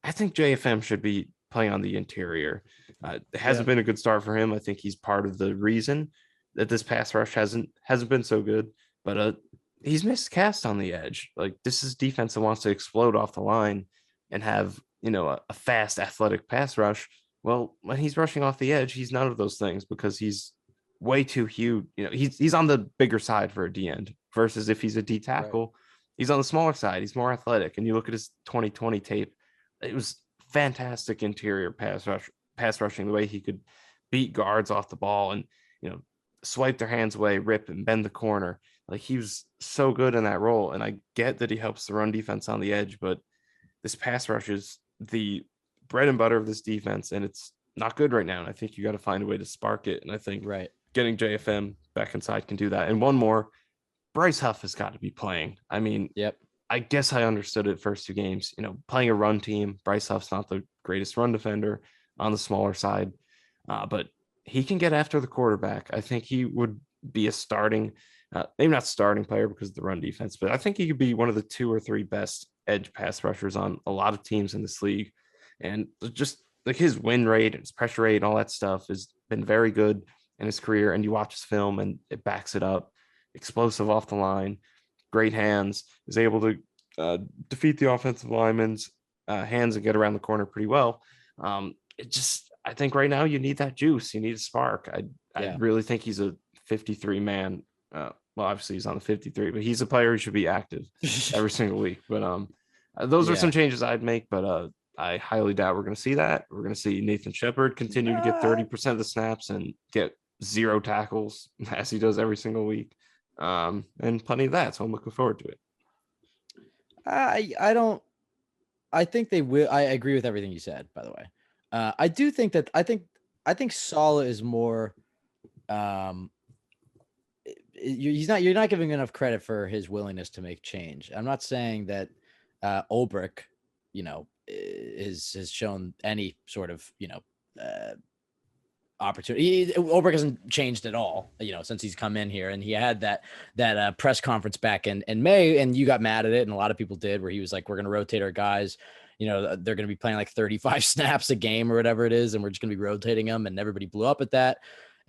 I think JFM should be playing on the interior. It hasn't been a good start for him. I think he's part of the reason that this pass rush hasn't been so good. But he's miscast on the edge. Like this is defense that wants to explode off the line and have a fast, athletic pass rush. Well, when he's rushing off the edge, he's none of those things because he's way too huge. He's on the bigger side for a D end versus if he's a D tackle, he's on the smaller side. He's more athletic. And you look at his 2020 tape, it was fantastic interior pass rushing, the way he could beat guards off the ball and, swipe their hands away, rip and bend the corner. Like he was so good in that role. And I get that he helps the run defense on the edge, but this pass rush is the bread and butter of this defense. And it's not good right now. And I think you got to find a way to spark it. And I think getting JFM back inside can do that. And one more, Bryce Huff has got to be playing. I mean, I guess I understood it first 2 games, playing a run team. Bryce Huff's not the greatest run defender on the smaller side, but he can get after the quarterback. I think he would be a starting, maybe not starting player because of the run defense, but I think he could be one of the 2 or 3 best edge pass rushers on a lot of teams in this league. And just like his win rate and his pressure rate and all that stuff has been very good in his career. And you watch his film and it backs it up. Explosive off the line, great hands, is able to defeat the offensive linemen's hands and get around the corner pretty well. I think right now you need that juice. You need a spark. I really think he's a 53 man. Well, obviously he's on the 53, but he's a player who should be active every single week. But those are some changes I'd make, but I highly doubt we're going to see that. We're going to see Nathan Shepard continue to get 30% of the snaps and get 0 tackles as he does every single week. And plenty of that. So I'm looking forward to it. I think they will. I agree with everything you said, by the way. I do think that I think Saleh is more. You're not giving enough credit for his willingness to make change. I'm not saying that Ulbrich, has shown any sort of opportunity. Ulbrich hasn't changed at all, since he's come in here, and he had that press conference back in May, and you got mad at it, and a lot of people did, where he was like, "We're going to rotate our guys. They're going to be playing like 35 snaps a game or whatever it is, and we're just going to be rotating them." And everybody blew up at that.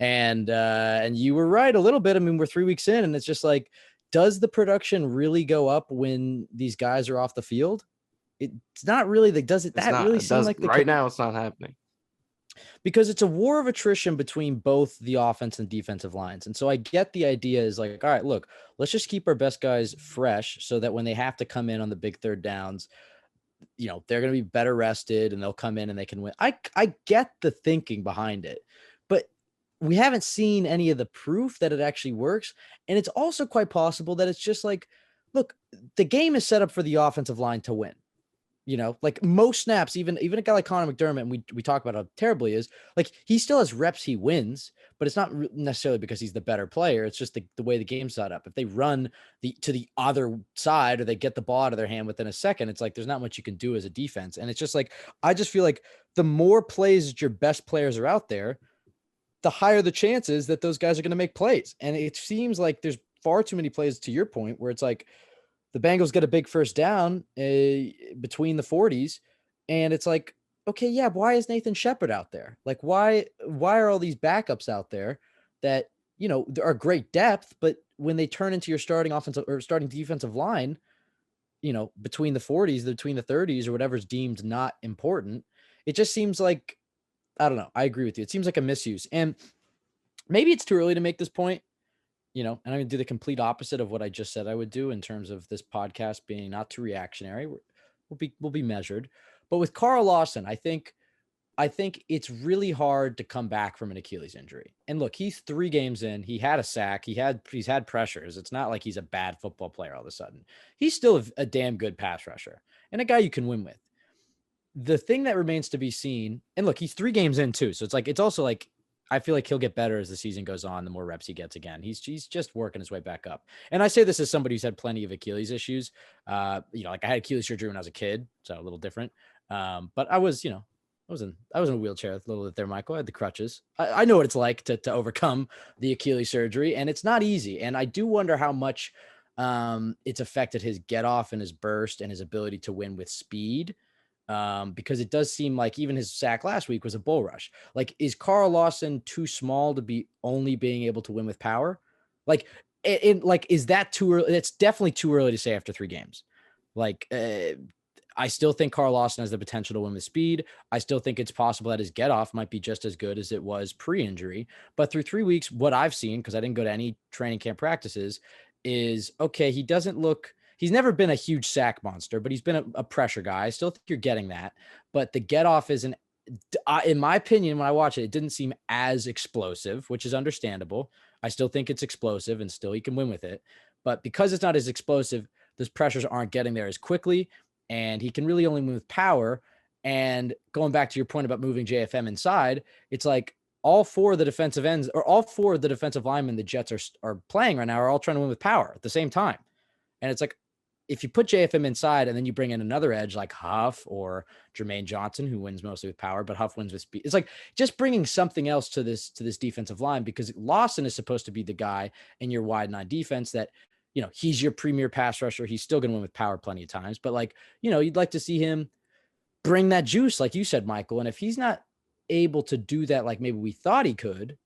And you were right a little bit. I mean, we're 3 weeks in, and it's just like, does the production really go up when these guys are off the field? It's not really. Does it? That really seem like right now it's not happening. Because it's a war of attrition between both the offense and defensive lines. And so I get the idea is like, all right, look, let's just keep our best guys fresh so that when they have to come in on the big third downs, they're going to be better rested and they'll come in and they can win. I get the thinking behind it, but we haven't seen any of the proof that it actually works. And it's also quite possible that it's just like, look, the game is set up for the offensive line to win. Like most snaps, even a guy like Connor McDermott, and we talk about how terrible he is, like he still has reps, he wins, but it's not necessarily because he's the better player. It's just the way the game's set up. If they run to the other side or they get the ball out of their hand within a second, it's like there's not much you can do as a defense. And it's just like, I just feel like the more plays that your best players are out there, the higher the chances that those guys are going to make plays. And it seems like there's far too many plays, to your point, where it's like, the Bengals get a big first down between the 40s, and it's like, okay, yeah, why is Nathan Shepard out there? Like, why are all these backups out there that, are great depth, but when they turn into your starting offensive or starting defensive line, between the 40s, between the 30s, or whatever's deemed not important, it just seems like, I don't know. I agree with you. It seems like a misuse. And maybe it's too early to make this point. And I'm going to do the complete opposite of what I just said I would do in terms of this podcast being not too reactionary. We'll be measured. But with Carl Lawson, I think it's really hard to come back from an Achilles injury. And look, he's 3 games in. He had a sack. He's had pressures. It's not like he's a bad football player all of a sudden. He's still a damn good pass rusher and a guy you can win with. The thing that remains to be seen, and look, he's 3 games in too. So it's also like, I feel like he'll get better as the season goes on, the more reps he gets again. He's just working his way back up. And I say this as somebody who's had plenty of Achilles issues. Like I had Achilles surgery when I was a kid, so a little different. But I was, I was in a wheelchair a little bit there, Michael. I had the crutches. I know what it's like to overcome the Achilles surgery, and it's not easy. And I do wonder how much it's affected his get off and his burst and his ability to win with speed. Because it does seem like even his sack last week was a bull rush. Like, is Carl Lawson too small to be only being able to win with power? Like, is that too early? It's definitely too early to say after 3 games. Like, I still think Carl Lawson has the potential to win with speed. I still think it's possible that his get off might be just as good as it was pre-injury. But through 3 weeks, what I've seen, because I didn't go to any training camp practices, is okay. He's never been a huge sack monster, but he's been a pressure guy. I still think you're getting that, but the get off isn't, in my opinion, when I watch it, it didn't seem as explosive, which is understandable. I still think it's explosive and still he can win with it, but because it's not as explosive, those pressures aren't getting there as quickly, and he can really only move power. And going back to your point about moving JFM inside, it's like all 4 of the defensive ends, or all 4 of the defensive linemen the Jets are playing right now, are all trying to win with power at the same time. And it's like, if you put JFM inside and then you bring in another edge like Huff or Jermaine Johnson, who wins mostly with power, but Huff wins with speed. It's like just bringing something else to this defensive line, because Lawson is supposed to be the guy in your wide 9 defense that, he's your premier pass rusher. He's still going to win with power plenty of times, but like, you'd like to see him bring that juice, like you said, Michael. And if he's not able to do that, like maybe we thought he could,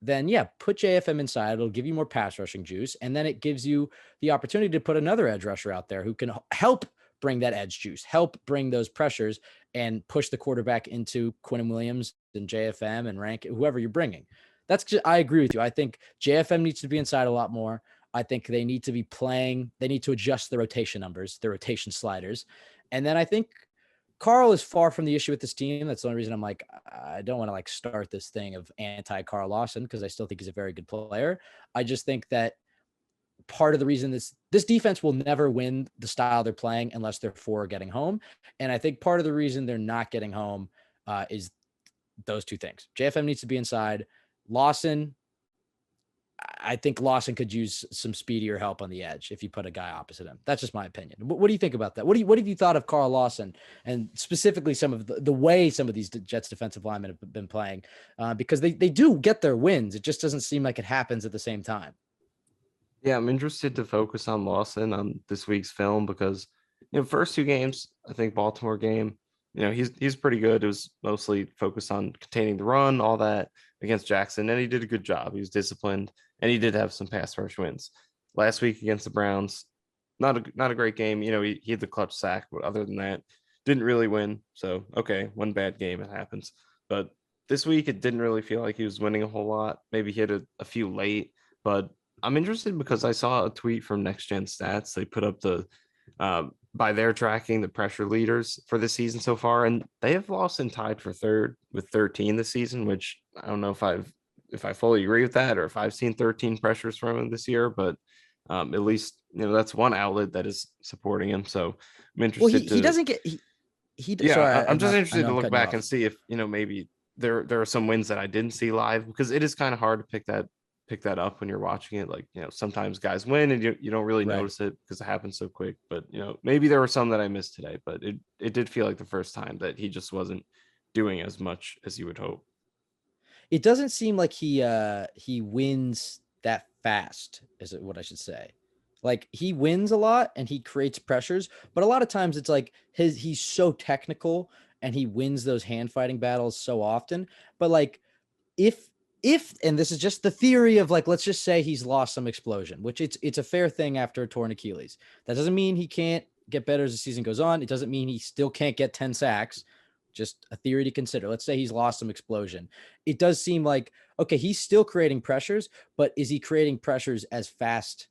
then yeah, put JFM inside. It'll give you more pass rushing juice. And then it gives you the opportunity to put another edge rusher out there who can help bring that edge juice, help bring those pressures and push the quarterback into Quinnen Williams and JFM and Rank, whoever you're bringing. I agree with you. I think JFM needs to be inside a lot more. I think they need to be playing. They need to adjust the rotation numbers, the rotation sliders. And then I think Carl is far from the issue with this team. That's the only reason I'm like, I don't want to like start this thing of anti-Carl Lawson, because I still think he's a very good player. I just think that part of the reason this defense will never win the style they're playing unless they're 4 getting home. And I think part of the reason they're not getting home is those 2 things. JFM needs to be inside. Lawson, I think Lawson could use some speedier help on the edge if you put a guy opposite him. That's just my opinion. What do you think about that? What have you thought of Carl Lawson and specifically some of the way some of these Jets defensive linemen have been playing? Because they do get their wins. It just doesn't seem like it happens at the same time. Yeah, I'm interested to focus on Lawson on this week's film because first two games, I think Baltimore game, he's pretty good. It was mostly focused on containing the run, all that against Jackson, and he did a good job. He was disciplined, and he did have some pass rush wins. Last week against the Browns, not a great game. He had the clutch sack, but other than that, didn't really win. So okay, one bad game, it happens. But this week, it didn't really feel like he was winning a whole lot. Maybe he had a few late, but I'm interested because I saw a tweet from Next Gen Stats. They put up by their tracking the pressure leaders for the season so far, and they have lost and tied for third with 13 this season, which I don't know if I fully agree with that or if I've seen 13 pressures from him this year, but at least that's one outlet that is supporting him. So I'm interested. Well, he doesn't get yeah. Sorry, I'm just interested to I'm look back and see if maybe there are some wins that I didn't see live because it is kind of hard to pick that up when you're watching it. Like, sometimes guys win and you don't really notice it because it happens so quick. But, maybe there were some that I missed today, but it did feel like the first time that he just wasn't doing as much as you would hope. It doesn't seem like he wins that fast, is it what I should say? Like he wins a lot and he creates pressures, but a lot of times it's like he's so technical and he wins those hand fighting battles so often. But like if and this is just the theory of like, let's just say he's lost some explosion, which it's a fair thing after a torn Achilles. That doesn't mean he can't get better as the season goes on. It doesn't mean he still can't get 10 sacks. Just a theory to consider. Let's say he's lost some explosion. It does seem like, okay, he's still creating pressures, but is he creating pressures as fast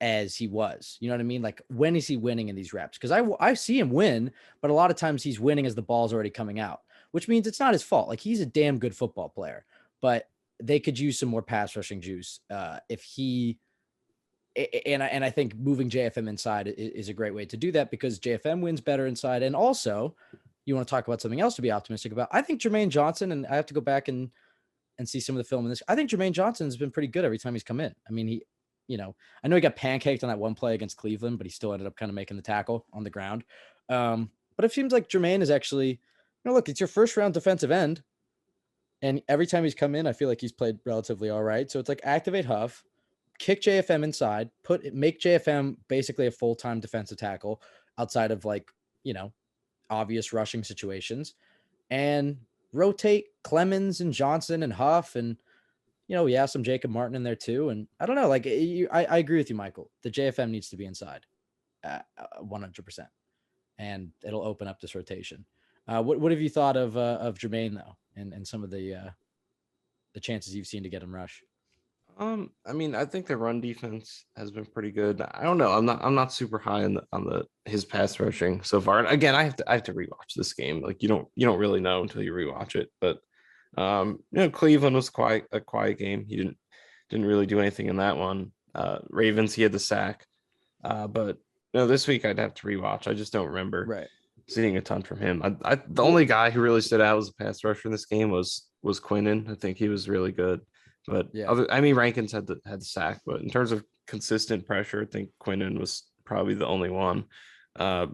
as he was? You know what I mean? Like when is he winning in these reps? Because I see him win, but a lot of times he's winning as the ball's already coming out, which means it's not his fault. Like he's a damn good football player, but they could use some more pass rushing juice if he and I think moving JFM inside is a great way to do that because JFM wins better inside. And also, you want to talk about something else to be optimistic about. I think Jermaine Johnson, and I have to go back and see some of the film in this. I think Jermaine Johnson has been pretty good every time he's come in. I mean, I know he got pancaked on that one play against Cleveland, but he still ended up kind of making the tackle on the ground. But it seems like Jermaine is actually, look, it's your first round defensive end. And every time he's come in, I feel like he's played relatively all right. So it's like activate Huff, kick JFM inside, make JFM basically a full-time defensive tackle outside of like, obvious rushing situations, and rotate Clemens and Johnson and Huff and, some Jacob Martin in there too. And I don't know, like I agree with you, Michael. The JFM needs to be inside 100%. And it'll open up this rotation. What have you thought of Jermaine though, and some of the chances you've seen to get him rush? I mean, I think the run defense has been pretty good. I don't know. I'm not super high on his pass rushing so far. And again, I have to rewatch this game. Like you don't really know until you rewatch it. But Cleveland was quite a quiet game. He didn't really do anything in that one. Ravens, he had the sack. But this week I'd have to rewatch. I just don't remember seeing a ton from him. The only guy who really stood out as a pass rusher in this game was Quinnen. I think he was really good. But Rankins had the sack. But in terms of consistent pressure, I think Quinnen was probably the only one. But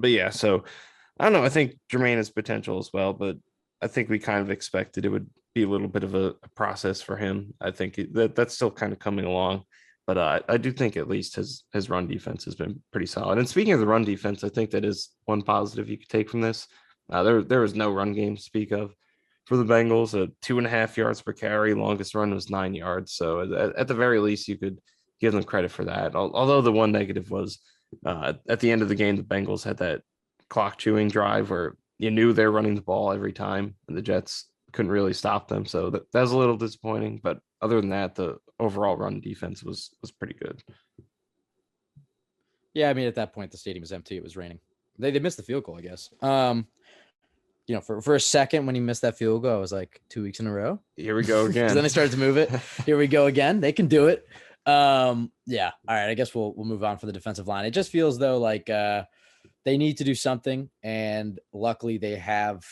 yeah, so I don't know. I think Jermaine has potential as well, but I think we kind of expected it would be a little bit of a process for him. I think that's still kind of coming along. But I do think at least his run defense has been pretty solid. And speaking of the run defense, I think that is one positive you could take from this. There was no run game to speak of for the Bengals. 2.5 yards per carry. Longest run was 9 yards. So at the very least, you could give them credit for that. Although the one negative was at the end of the game, the Bengals had that clock chewing drive where you knew they were running the ball every time, and the Jets couldn't really stop them. So that was a little disappointing. But other than that, the overall run defense was pretty good. Yeah, I mean, at that point, the stadium was empty. It was raining. They missed the field goal, I guess. For a second when he missed that field goal, I was like, 2 weeks in a row. Here we go again. Then they started to move it. Here we go again. They can do it. Yeah. All right. I guess we'll move on for the defensive line. It just feels though like they need to do something, and luckily they have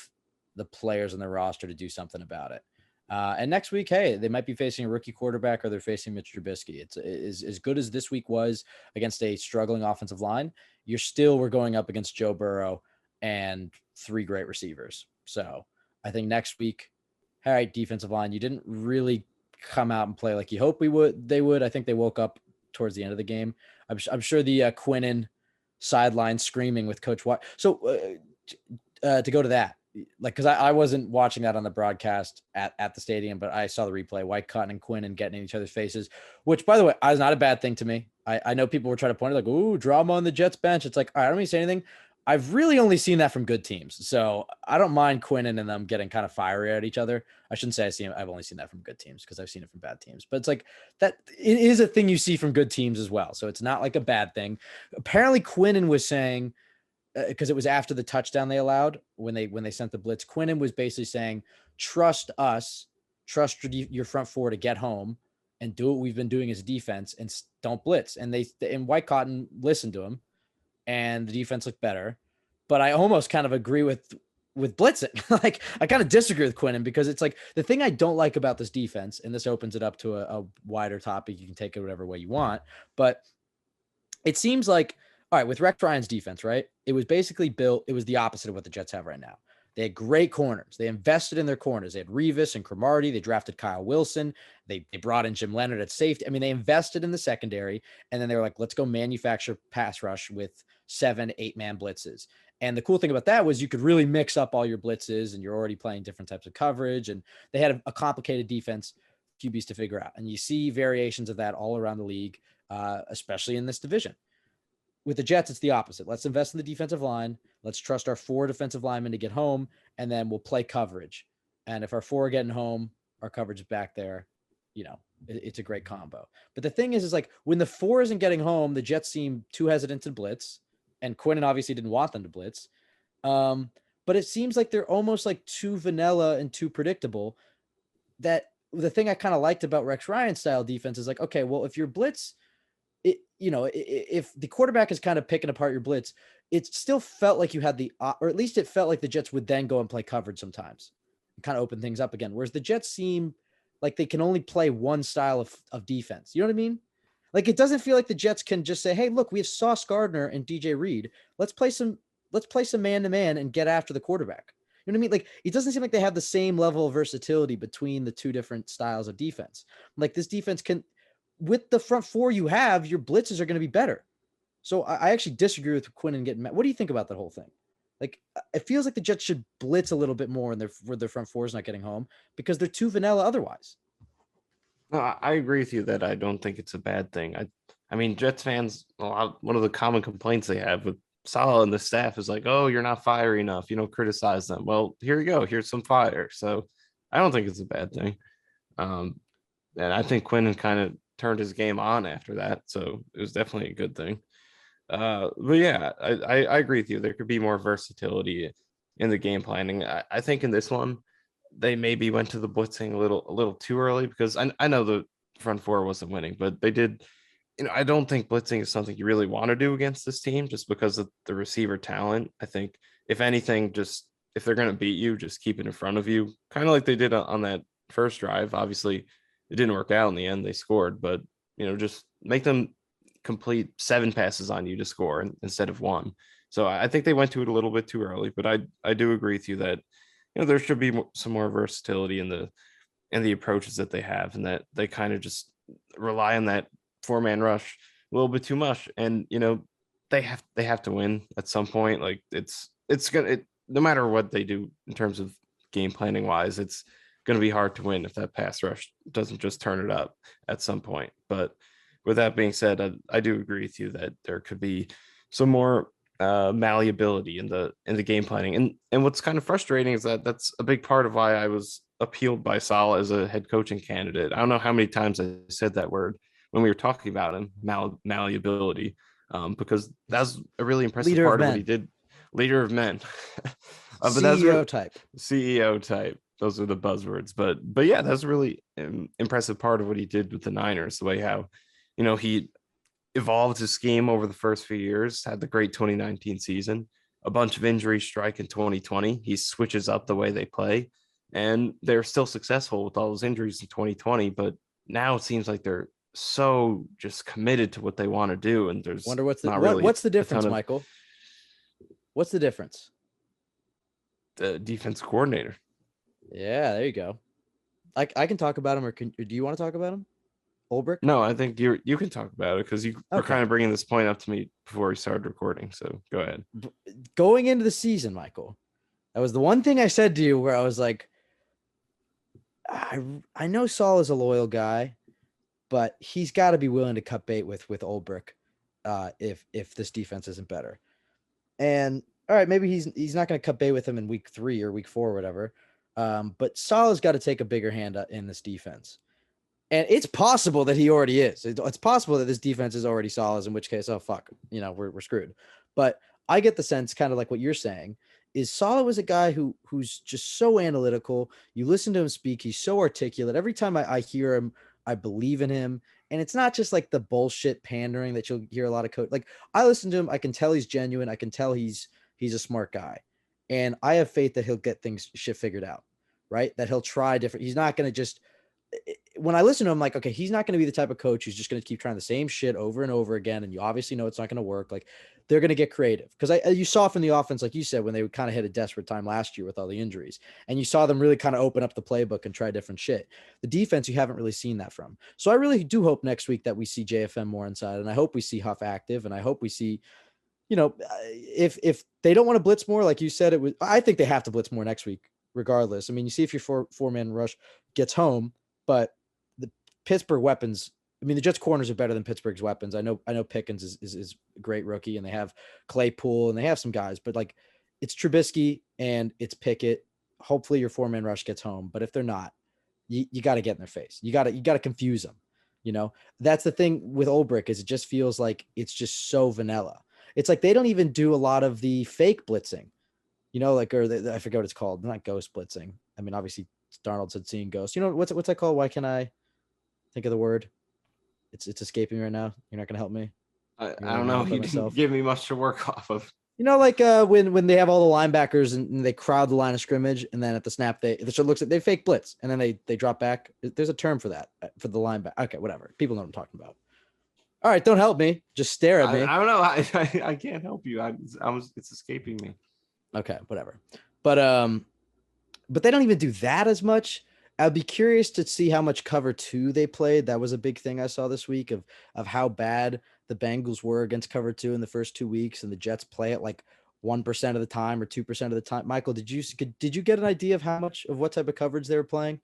the players on their roster to do something about it. And next week, hey, they might be facing a rookie quarterback or they're facing Mitch Trubisky. It's as good as this week was against a struggling offensive line. We're going up against Joe Burrow and 3 great receivers. So I think next week, all right, defensive line, you didn't really come out and play like you hope they would. I think they woke up towards the end of the game. I'm sure the Quinnen sideline screaming with Coach White. So to go to that, like, because I wasn't watching that on the broadcast at the stadium, but I saw the replay. White Cotton and Quinn and getting in each other's faces, which, by the way, is not a bad thing to me. I know people were trying to point it like, ooh, drama on the Jets bench. It's like, all right, I don't mean to say anything. I've really only seen that from good teams, so I don't mind Quinnen and them getting kind of fiery at each other. I shouldn't say I've only seen that from good teams because I've seen it from bad teams, but it's like that. It is a thing you see from good teams as well, so it's not like a bad thing. Apparently, Quinnen was saying, because it was after the touchdown they allowed when they sent the blitz. Quinnen was basically saying, trust us, trust your front four to get home and do what we've been doing as defense and don't blitz. And White Cotton listened to him and the defense looked better. But I almost kind of agree with blitzing. Like, I kind of disagree with Quinnen because it's like the thing I don't like about this defense, and this opens it up to a wider topic. You can take it whatever way you want, but it seems like, all right, with Rex Ryan's defense, right? It was basically built. It was the opposite of what the Jets have right now. They had great corners. They invested in their corners. They had Revis and Cromartie. They drafted Kyle Wilson. They brought in Jim Leonard at safety. I mean, they invested in the secondary, and then they were like, let's go manufacture pass rush with 7, 8-man blitzes. And the cool thing about that was you could really mix up all your blitzes, and you're already playing different types of coverage. And they had a complicated defense, QBs to figure out. And you see variations of that all around the league, especially in this division. With the Jets, it's the opposite. Let's invest in the defensive line. Let's trust our 4 defensive linemen to get home, and then we'll play coverage. And if our 4 are getting home, our coverage is back there. It's a great combo. But the thing is like when the 4 isn't getting home, the Jets seem too hesitant to blitz, and Quinnen obviously didn't want them to blitz. But it seems like they're almost like too vanilla and too predictable. That the thing I kind of liked about Rex Ryan's style defense is like, okay, well, if your blitz, if the quarterback is kind of picking apart your blitz, it still felt like you had or at least it felt like the Jets would then go and play coverage sometimes and kind of open things up again. Whereas the Jets seem like they can only play one style of defense. You know what I mean? Like, it doesn't feel like the Jets can just say, hey, look, we have Sauce Gardner and DJ Reed. Let's play some man-to-man and get after the quarterback. You know what I mean? Like, it doesn't seem like they have the same level of versatility between the 2 different styles of defense. Like, this defense can, with the front 4 you have, your blitzes are going to be better. So I actually disagree with Quinnen getting mad. What do you think about that whole thing? Like, it feels like the Jets should blitz a little bit more where their front 4 is not getting home because they're too vanilla otherwise. No, I agree with you that I don't think it's a bad thing. I mean, Jets fans, one of the common complaints they have with Saleh and the staff is like, oh, you're not fiery enough. You don't criticize them. Well, here you go. Here's some fire. So I don't think it's a bad thing. And I think Quinnen kind of turned his game on after that. So it was definitely a good thing. But yeah, I agree with you. There could be more versatility in the game planning. I think in this one, they maybe went to the blitzing a little too early because I know the front 4 wasn't winning, but they did. I don't think blitzing is something you really want to do against this team just because of the receiver talent. I think if anything, just if they're going to beat you, just keep it in front of you, kind of like they did on that first drive. Obviously, it didn't work out in the end. They scored, but just make them complete 7 passes on you to score instead of 1. So I think they went to it a little bit too early, but I do agree with you that there should be some more versatility in the approaches that they have, and that they kind of just rely on that 4-man rush a little bit too much. And they have to win at some point. Like it's gonna no matter what they do in terms of game planning wise, it's gonna be hard to win if that pass rush doesn't just turn it up at some point. But with that being said, I do agree with you that there could be some more malleability in the game planning. And what's kind of frustrating is that that's a big part of why I was appealed by Saleh as a head coaching candidate. I don't know how many times I said that word when we were talking about him, malleability, because that's a really impressive part of what he did. Leader of men. But CEO type. CEO type. Those are the buzzwords. But yeah, that's a really impressive part of what he did with the Niners, the way how, he evolved his scheme over the first few years, had the great 2019 season, a bunch of injuries strike in 2020. He switches up the way they play. and they're still successful with all those injuries in 2020. But now it seems like they're so just committed to what they want to do, and there's Wonder what's not really what's the a difference, ton of Michael? What's the difference? the defense coordinator. Yeah, there you go. I can talk about him, or do you want to talk about him? Ulbrich? No, I think you can talk about it because you were Okay. kind of bringing this point up to me before we started recording. So go ahead. Going into the season, Michael, that was the one thing I said to you where I was like, I know Saul is a loyal guy, but he's got to be willing to cut bait with Ulbrich, if this defense isn't better. And all right, maybe he's not going to cut bait with him in week 3 or week 4 or whatever. But Saul has got to take a bigger hand in this defense. And it's possible that he already is. It's possible that this defense is already solid, in which case, oh, fuck, we're screwed. But I get the sense, kind of like what you're saying, is Saleh was a guy who's just so analytical. You listen to him speak, he's so articulate. Every time I hear him, I believe in him. And it's not just like the bullshit pandering that you'll hear a lot of coach. Like, I listen to him, I can tell he's genuine. I can tell he's a smart guy. And I have faith that he'll get shit figured out, right? That he'll try different. He's not going to just, when I listen to him, like, okay, he's not going to be the type of coach who's just going to keep trying the same shit over and over again. And you obviously know it's not going to work. Like, they're going to get creative, because you saw from the offense, like you said, when they kind of hit a desperate time last year with all the injuries, and you saw them really kind of open up the playbook and try different shit. The defense, you haven't really seen that from. So I really do hope next week that we see JFM more inside, and I hope we see Huff active, and I hope we see, if they don't want to blitz more, like you said, I think they have to blitz more next week, regardless. I mean, you see if your four-man rush gets home, but the Pittsburgh weapons, I mean, the Jets corners are better than Pittsburgh's weapons. I know Pickens is a great rookie, and they have Claypool, and they have some guys, but like, it's Trubisky and it's Pickett. Hopefully your four-man rush gets home, but if they're not, you got to get in their face. You got to confuse them. That's the thing with Ulbrich, is it just feels like it's just so vanilla. It's like they don't even do a lot of the fake blitzing, I forget what it's called. Not ghost blitzing. I mean, obviously Darnold said seeing ghosts. What's that called? Why can't I think of the word? It's escaping me right now. You're not gonna help me. I don't know. You didn't give me much to work off of. Like when they have all the linebackers and they crowd the line of scrimmage, and then at the snap they fake blitz, and then they drop back. There's a term for that, for the linebacker. Okay, whatever. People know what I'm talking about. All right, don't help me. Just stare at me. I don't know. I can't help you. It's escaping me. Okay, whatever. But they don't even do that as much. I'd be curious to see how much cover 2 they played. That was a big thing I saw this week of how bad the Bengals were against cover 2 in the first 2 weeks, and the Jets play it like 1% of the time or 2% of the time. Michael, did you get an idea of how much of what type of coverage they were playing?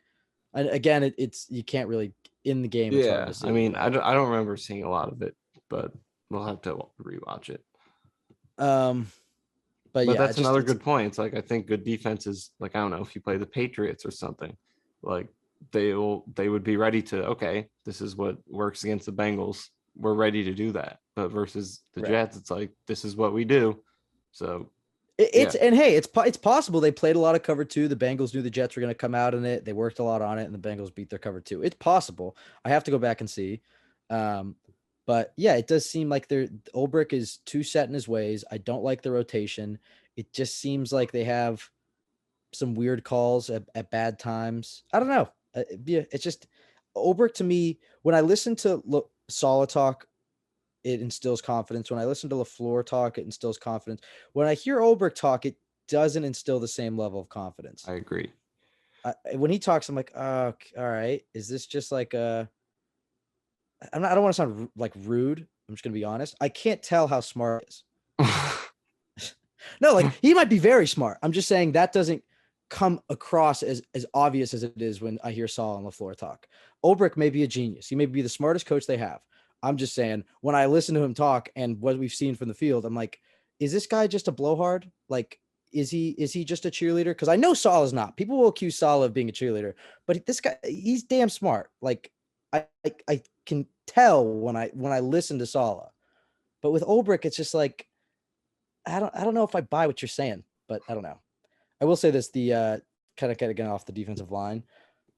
And again, it's you can't really in the game. It's hard to see. I mean, I don't remember seeing a lot of it, but we'll have to rewatch it. But yeah, that's another good point. It's like, I think good defenses, like, I don't know, if you play the Patriots or something, like they would be ready to, okay, this is what works against the Bengals. We're ready to do that. But versus the Jets, it's like, this is what we do. So and hey, it's possible they played a lot of cover 2. The Bengals knew the Jets were going to come out in it. They worked a lot on it, and the Bengals beat their cover 2. It's possible. I have to go back and see. But yeah, it does seem like Ulbrich is too set in his ways. I don't like the rotation. It just seems like they have some weird calls at bad times. I don't know. It's just Ulbrich, to me, when I listen to Saleh talk, it instills confidence. When I listen to LaFleur talk, it instills confidence. When I hear Ulbrich talk, it doesn't instill the same level of confidence. I agree. When he talks, I'm like, oh, all right. Is this just like I don't want to sound like rude. I'm just going to be honest. I can't tell how smart he is. No, like, he might be very smart. I'm just saying that doesn't come across as obvious as it is when I hear Saul and LaFleur talk. Ulbrich may be a genius. He may be the smartest coach they have. I'm just saying, when I listen to him talk and what we've seen from the field, I'm like, is this guy just a blowhard? Like, is he just a cheerleader? Because I know Saul is not. People will accuse Saul of being a cheerleader, but this guy, he's damn smart. Like, I can tell when I listen to Salah. But with Ulbrich, it's just like, I don't know if I buy what you're saying, but I don't know. I will say this, the kind of getting off the defensive line,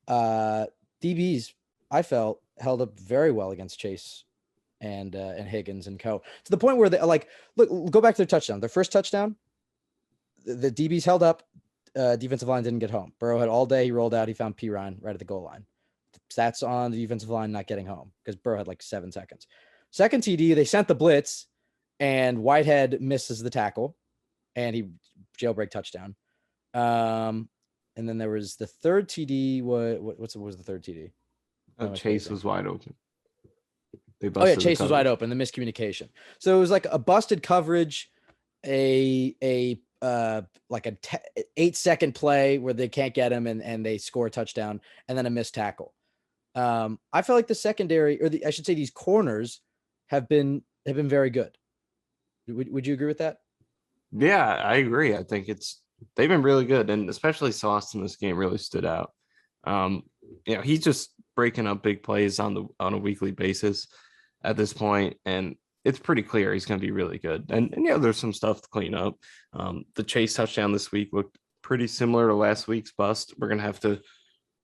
DBs, I felt, held up very well against Chase and Higgins and co, to the point where they, like, look, go back to their touchdown. Their first touchdown, the DBs held up. defensive line didn't get home. Burrow had all day. He rolled out. He found Pirine right at the goal line. Stats on the defensive line not getting home because Burrow had like 7 seconds. Second TD, they sent the blitz, and Whitehead misses the tackle, and he jailbreak touchdown. And then there was the third TD. What was the third TD? Chase was wide open. Chase was wide open. The miscommunication. So it was like a busted coverage, a 8-second play where they can't get him and they score a touchdown, and then a missed tackle. I feel like the secondary, I should say these corners have been very good. Would you agree with that? Yeah, I agree. I think they've been really good, and especially Sauce in this game really stood out. He's just breaking up big plays on a weekly basis at this point, and it's pretty clear he's going to be really good. And there's some stuff to clean up. The Chase touchdown this week looked pretty similar to last week's bust. We're going to have to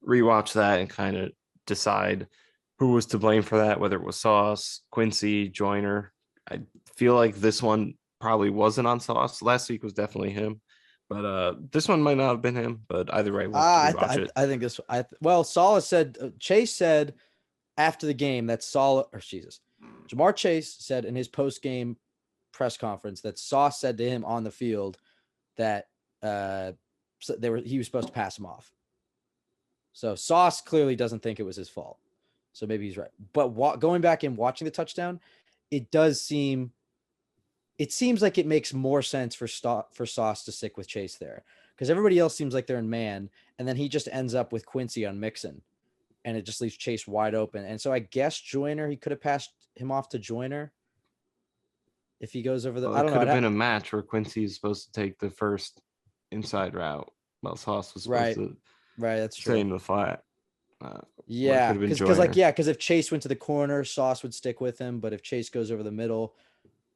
rewatch that and kind of decide who was to blame for that, whether it was Sauce, Quincy, Joyner. I feel like this one probably wasn't on Sauce. Last week was definitely him, but this one might not have been him. But either way, we'll watch it. I think this. Chase said after the game that Jamar Chase said in his post-game press conference that Sauce said to him on the field that he was supposed to pass him off. So Sauce clearly doesn't think it was his fault. So maybe he's right. But going back and watching the touchdown, it seems like it makes more sense for Sauce to stick with Chase there, because everybody else seems like they're in man, and then he just ends up with Quincy on Mixon, and it just leaves Chase wide open. And so I guess Joyner, he could have passed him off to Joyner if he goes over the. I don't know. It could have been a match where Quincy is supposed to take the first inside route, while Sauce was supposed to. Right, that's true. Stay in the flat. Because if Chase went to the corner, Sauce would stick with him. But if Chase goes over the middle,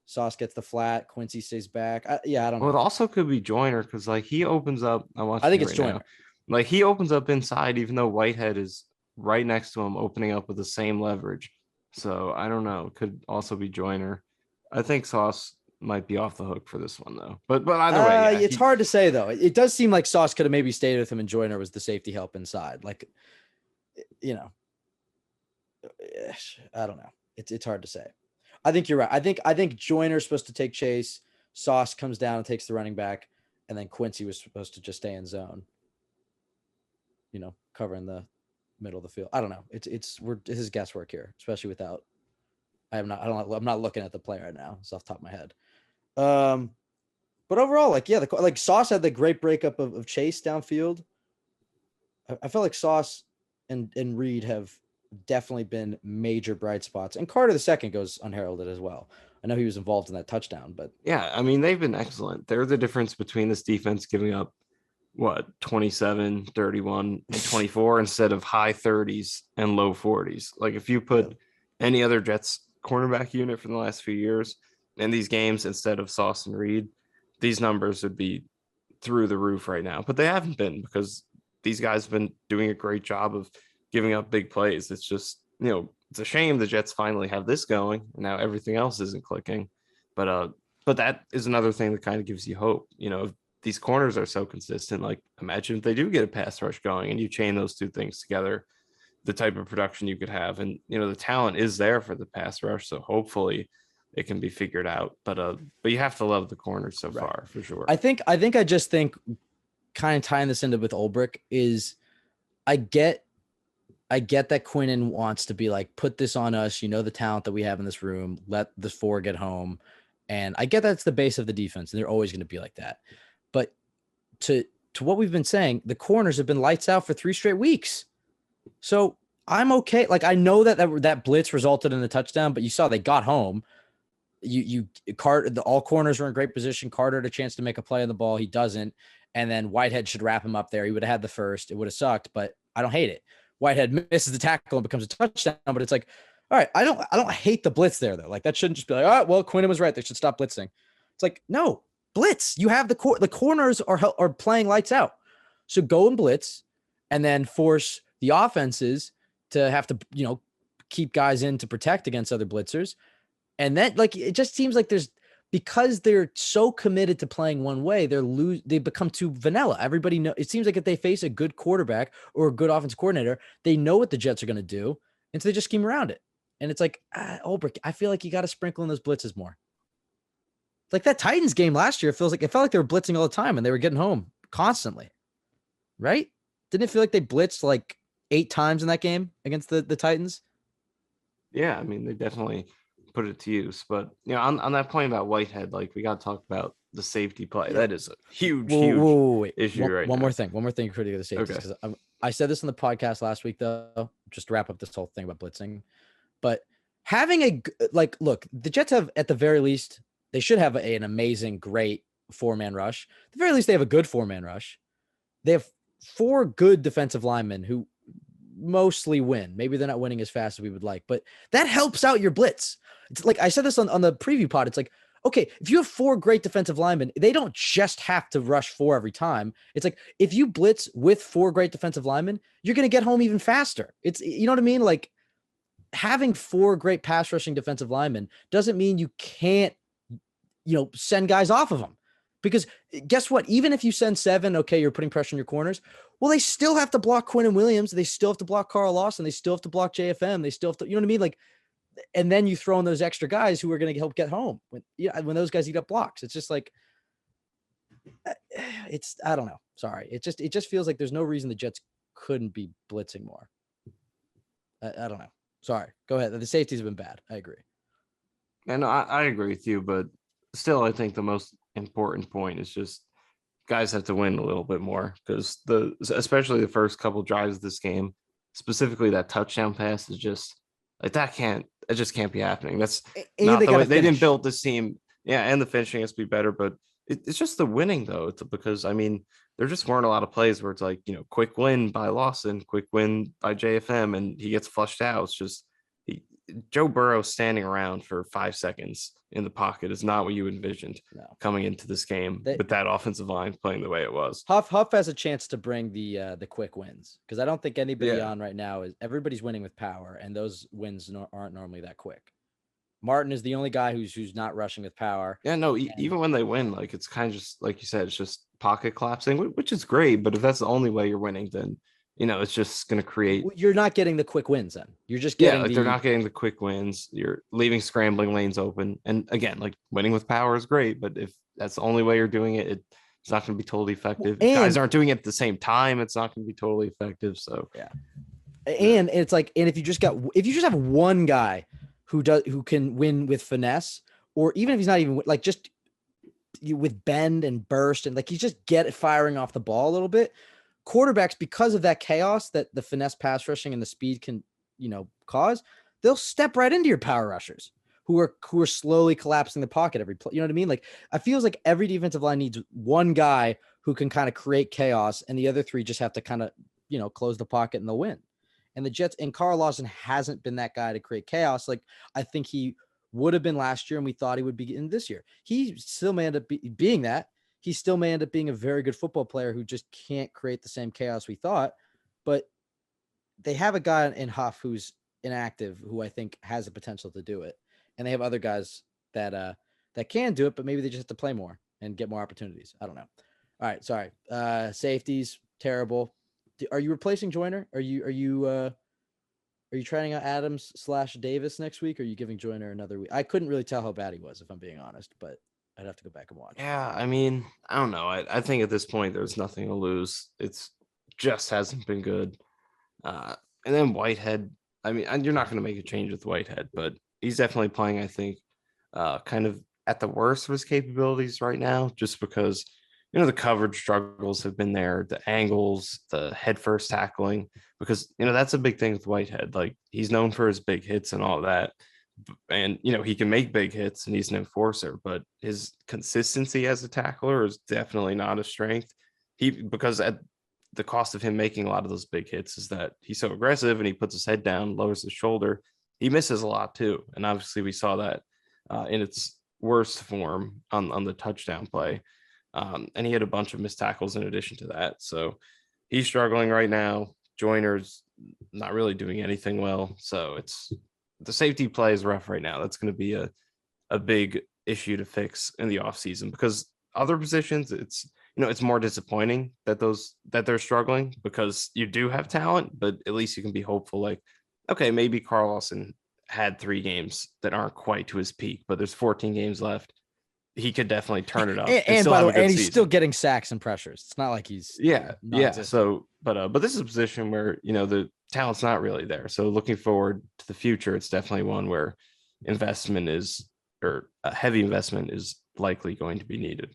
Sauce gets the flat, Quincy stays back. I don't know. Well, it also could be Joyner, because he opens up. I think it's Joyner. He opens up inside, even though Whitehead is right next to him, opening up with the same leverage. So I don't know. It could also be Joyner. I think Sauce might be off the hook for this one, though. But either way, it's hard to say, though. It does seem like Sauce could have maybe stayed with him, and Joyner was the safety help inside. I don't know. It's hard to say. I think you're right. I think Joyner's supposed to take Chase. Sauce comes down and takes the running back, and then Quincy was supposed to just stay in zone. Covering the middle of the field. I don't know. This is guesswork here, especially without. I'm not looking at the play right now. It's off the top of my head. But overall, Sauce had the great breakup of Chase downfield. I felt like Sauce and Reed have definitely been major bright spots, and Carter II goes unheralded as well. I know he was involved in that touchdown, but yeah, I mean, they've been excellent. They're the difference between this defense giving up 27, 31, and 24 instead of high 30s and low 40s. If you put any other Jets cornerback unit from the last few years in these games instead of Sauce and Reed, these numbers would be through the roof right now. But they haven't been, because these guys have been doing a great job of giving up big plays. It's just, it's a shame the Jets finally have this going, and now everything else isn't clicking. But that is another thing that kind of gives you hope. If these corners are so consistent, imagine if they do get a pass rush going and you chain those two things together, the type of production you could have. And, the talent is there for the pass rush. So hopefully it can be figured out. But you have to love the corners so far, for sure. I just think kind of tying this into with Ulbrich is I get that Quinnen wants to be put this on us. The talent that we have in this room, let the 4 get home. And I get that's the base of the defense, and they're always going to be like that. But to what we've been saying, the corners have been lights out for 3 straight weeks. So I'm okay. I know that blitz resulted in a touchdown, but you saw they got home. All corners were in great position. Carter had a chance to make a play on the ball. He doesn't. And then Whitehead should wrap him up there. He would have had the first. It would have sucked, but I don't hate it. Whitehead misses the tackle and becomes a touchdown, but it's all right, I don't hate the blitz there, though. That shouldn't just be Quinnen was right. They should stop blitzing. It's no, blitz. You have the corners are playing lights out. So go and blitz, and then force the offenses to have to, keep guys in to protect against other blitzers. And then it just seems like there's because they're so committed to playing one way, they become too vanilla. Everybody know. It seems like if they face a good quarterback or a good offensive coordinator, they know what the Jets are going to do, and so they just scheme around it. And it's like, Ulbrich, I feel like you got to sprinkle in those blitzes more. It's like that Titans game last year. It felt like they were blitzing all the time and they were getting home constantly, right? Didn't it feel like they blitzed like 8 times in that game against the Titans? Yeah, I mean, they definitely put it to use. But, on that point about Whitehead, like, we got to talk about the safety play. Yeah. That is a huge issue right now. One more thing critically the safeties, because I said this in the podcast last week, though, just to wrap up this whole thing about blitzing. But having look, the Jets have, at the very least, they should have an amazing, great 4-man rush. At the very least, they have a good 4-man rush. They have 4 good defensive linemen who mostly win. Maybe they're not winning as fast as we would like, but that helps out your blitz. It's like I said this on the preview pod. It's like, okay, if you have 4 great defensive linemen, they don't just have to rush 4 every time. It's like, if you blitz with 4 great defensive linemen, you're going to get home even faster. It's, you know what I mean? Like, having 4 great pass rushing defensive linemen doesn't mean you can't, send guys off of them. Because guess what? Even if you send 7, okay, you're putting pressure on your corners. Well, they still have to block Quinn and Williams. They still have to block Carl Lawson. They still have to block JFM. They still have to, you know what I mean? Like, and then you throw in those extra guys who are going to help get home when those guys eat up blocks. It's just like, I don't know. Sorry. It just feels like there's no reason the Jets couldn't be blitzing more. I don't know. Sorry. Go ahead. The safeties have been bad. I agree. And I agree with you, but still, I think the most important point is just guys have to win a little bit more, because especially the first couple drives of this game, specifically that touchdown pass, is just like, it just can't be happening. That's not the way they didn't build this team. Yeah, and the finishing has to be better, but it's just the winning though. It's because, I mean, there just weren't a lot of plays where it's like, quick win by Lawson, quick win by JFM, and he gets flushed out. It's just Joe Burrow standing around for 5 seconds in the pocket is not what you envisioned coming into this game with that offensive line playing the way it was. Huff has a chance to bring the quick wins, because I don't think anybody on right now everybody's winning with power, and those wins aren't normally that quick. Martin is the only guy who's not rushing with power. Yeah, no, even when they win, like, it's kind of just like you said, it's just pocket collapsing, which is great. But if that's the only way you're winning, then it's just going to create. You're not getting the quick wins. Then you're just getting they're not getting the quick wins. You're leaving scrambling lanes open. And again, like, winning with power is great, but if that's the only way you're doing it, it's not going to be totally effective. If guys aren't doing it at the same time, it's not going to be totally effective. So yeah, and it's like, and if you just have one guy who can win with finesse, or even if he's not even like just with bend and burst, and like he's just firing off the ball a little bit. Quarterbacks, because of that chaos that the finesse pass rushing and the speed can, cause, they'll step right into your power rushers who are slowly collapsing the pocket every play. You know what I mean? Like, I feels like every defensive line needs one guy who can kind of create chaos, and the other 3 just have to kind of, close the pocket and they'll win. And the Jets, and Carl Lawson hasn't been that guy to create chaos. Like, I think he would have been last year, and we thought he would be in this year. He still may end up being that. He still may end up being a very good football player who just can't create the same chaos we thought. But they have a guy in Huff who's inactive, who I think has the potential to do it. And they have other guys that can do it, but maybe they just have to play more and get more opportunities. I don't know. All right, sorry. Safeties, terrible. Are you replacing Joyner? Are you trying out Adams/Davis next week? Or are you giving Joyner another week? I couldn't really tell how bad he was, if I'm being honest, but I'd have to go back and watch. Yeah, I mean, I don't know. I think at this point there's nothing to lose. It's just hasn't been good. And then Whitehead, I mean, you're not going to make a change with Whitehead, but he's definitely playing, I think, kind of at the worst of his capabilities right now, just because, the coverage struggles have been there, the angles, the head first tackling, because, that's a big thing with Whitehead. Like, he's known for his big hits and all that. And, he can make big hits and he's an enforcer, but his consistency as a tackler is definitely not a strength. Because at the cost of him making a lot of those big hits is that he's so aggressive and he puts his head down, lowers his shoulder. He misses a lot too. And obviously we saw that in its worst form on the touchdown play. And he had a bunch of missed tackles in addition to that. So he's struggling right now. Joyner's not really doing anything well. So the safety play is rough right now. That's going to be a big issue to fix in the offseason, because other positions, it's it's more disappointing that they're struggling, because you do have talent, but at least you can be hopeful. Like, okay, maybe Carl Lawson had 3 games that aren't quite to his peak, but there's 14 games left. He could definitely turn it up And still by the have way, a and good he's season. still getting sacks and pressures. It's not like he's Yeah. non-existent. So, but this is a position where the talent's not really there. So looking forward to the future, it's definitely one where investment is, or a heavy investment is likely going to be needed.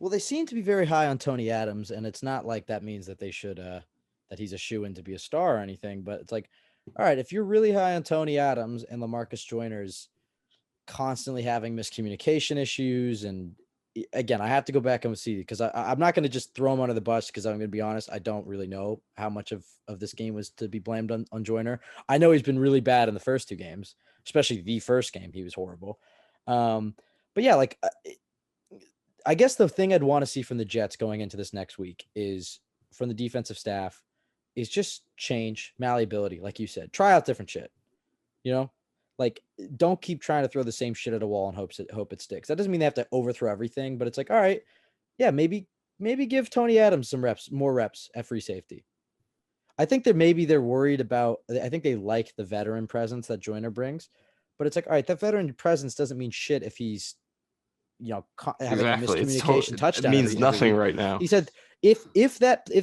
Well, they seem to be very high on Tony Adams, and it's not like that means that they should that he's a shoe-in to be a star or anything. But it's like, all right, if you're really high on Tony Adams and LaMarcus Joyner's constantly having miscommunication issues, and again, I have to go back and see, because I'm not going to just throw him under the bus, because I'm going to be honest, I don't really know how much of this game was to be blamed on Joyner. I know he's been really bad in the first 2 games, especially the first game. He was horrible. But yeah, like I guess the thing I'd want to see from the Jets going into this next week is, from the defensive staff, is just change, malleability, like you said. Try out different shit. Like, don't keep trying to throw the same shit at a wall and hope it sticks. That doesn't mean they have to overthrow everything, but it's like, all right, yeah, maybe give Tony Adams more reps at free safety. I think they're worried about. I think they like the veteran presence that Joyner brings, but it's like, all right, that veteran presence doesn't mean shit if he's having a miscommunication touchdown. It means every nothing week. right now. He said if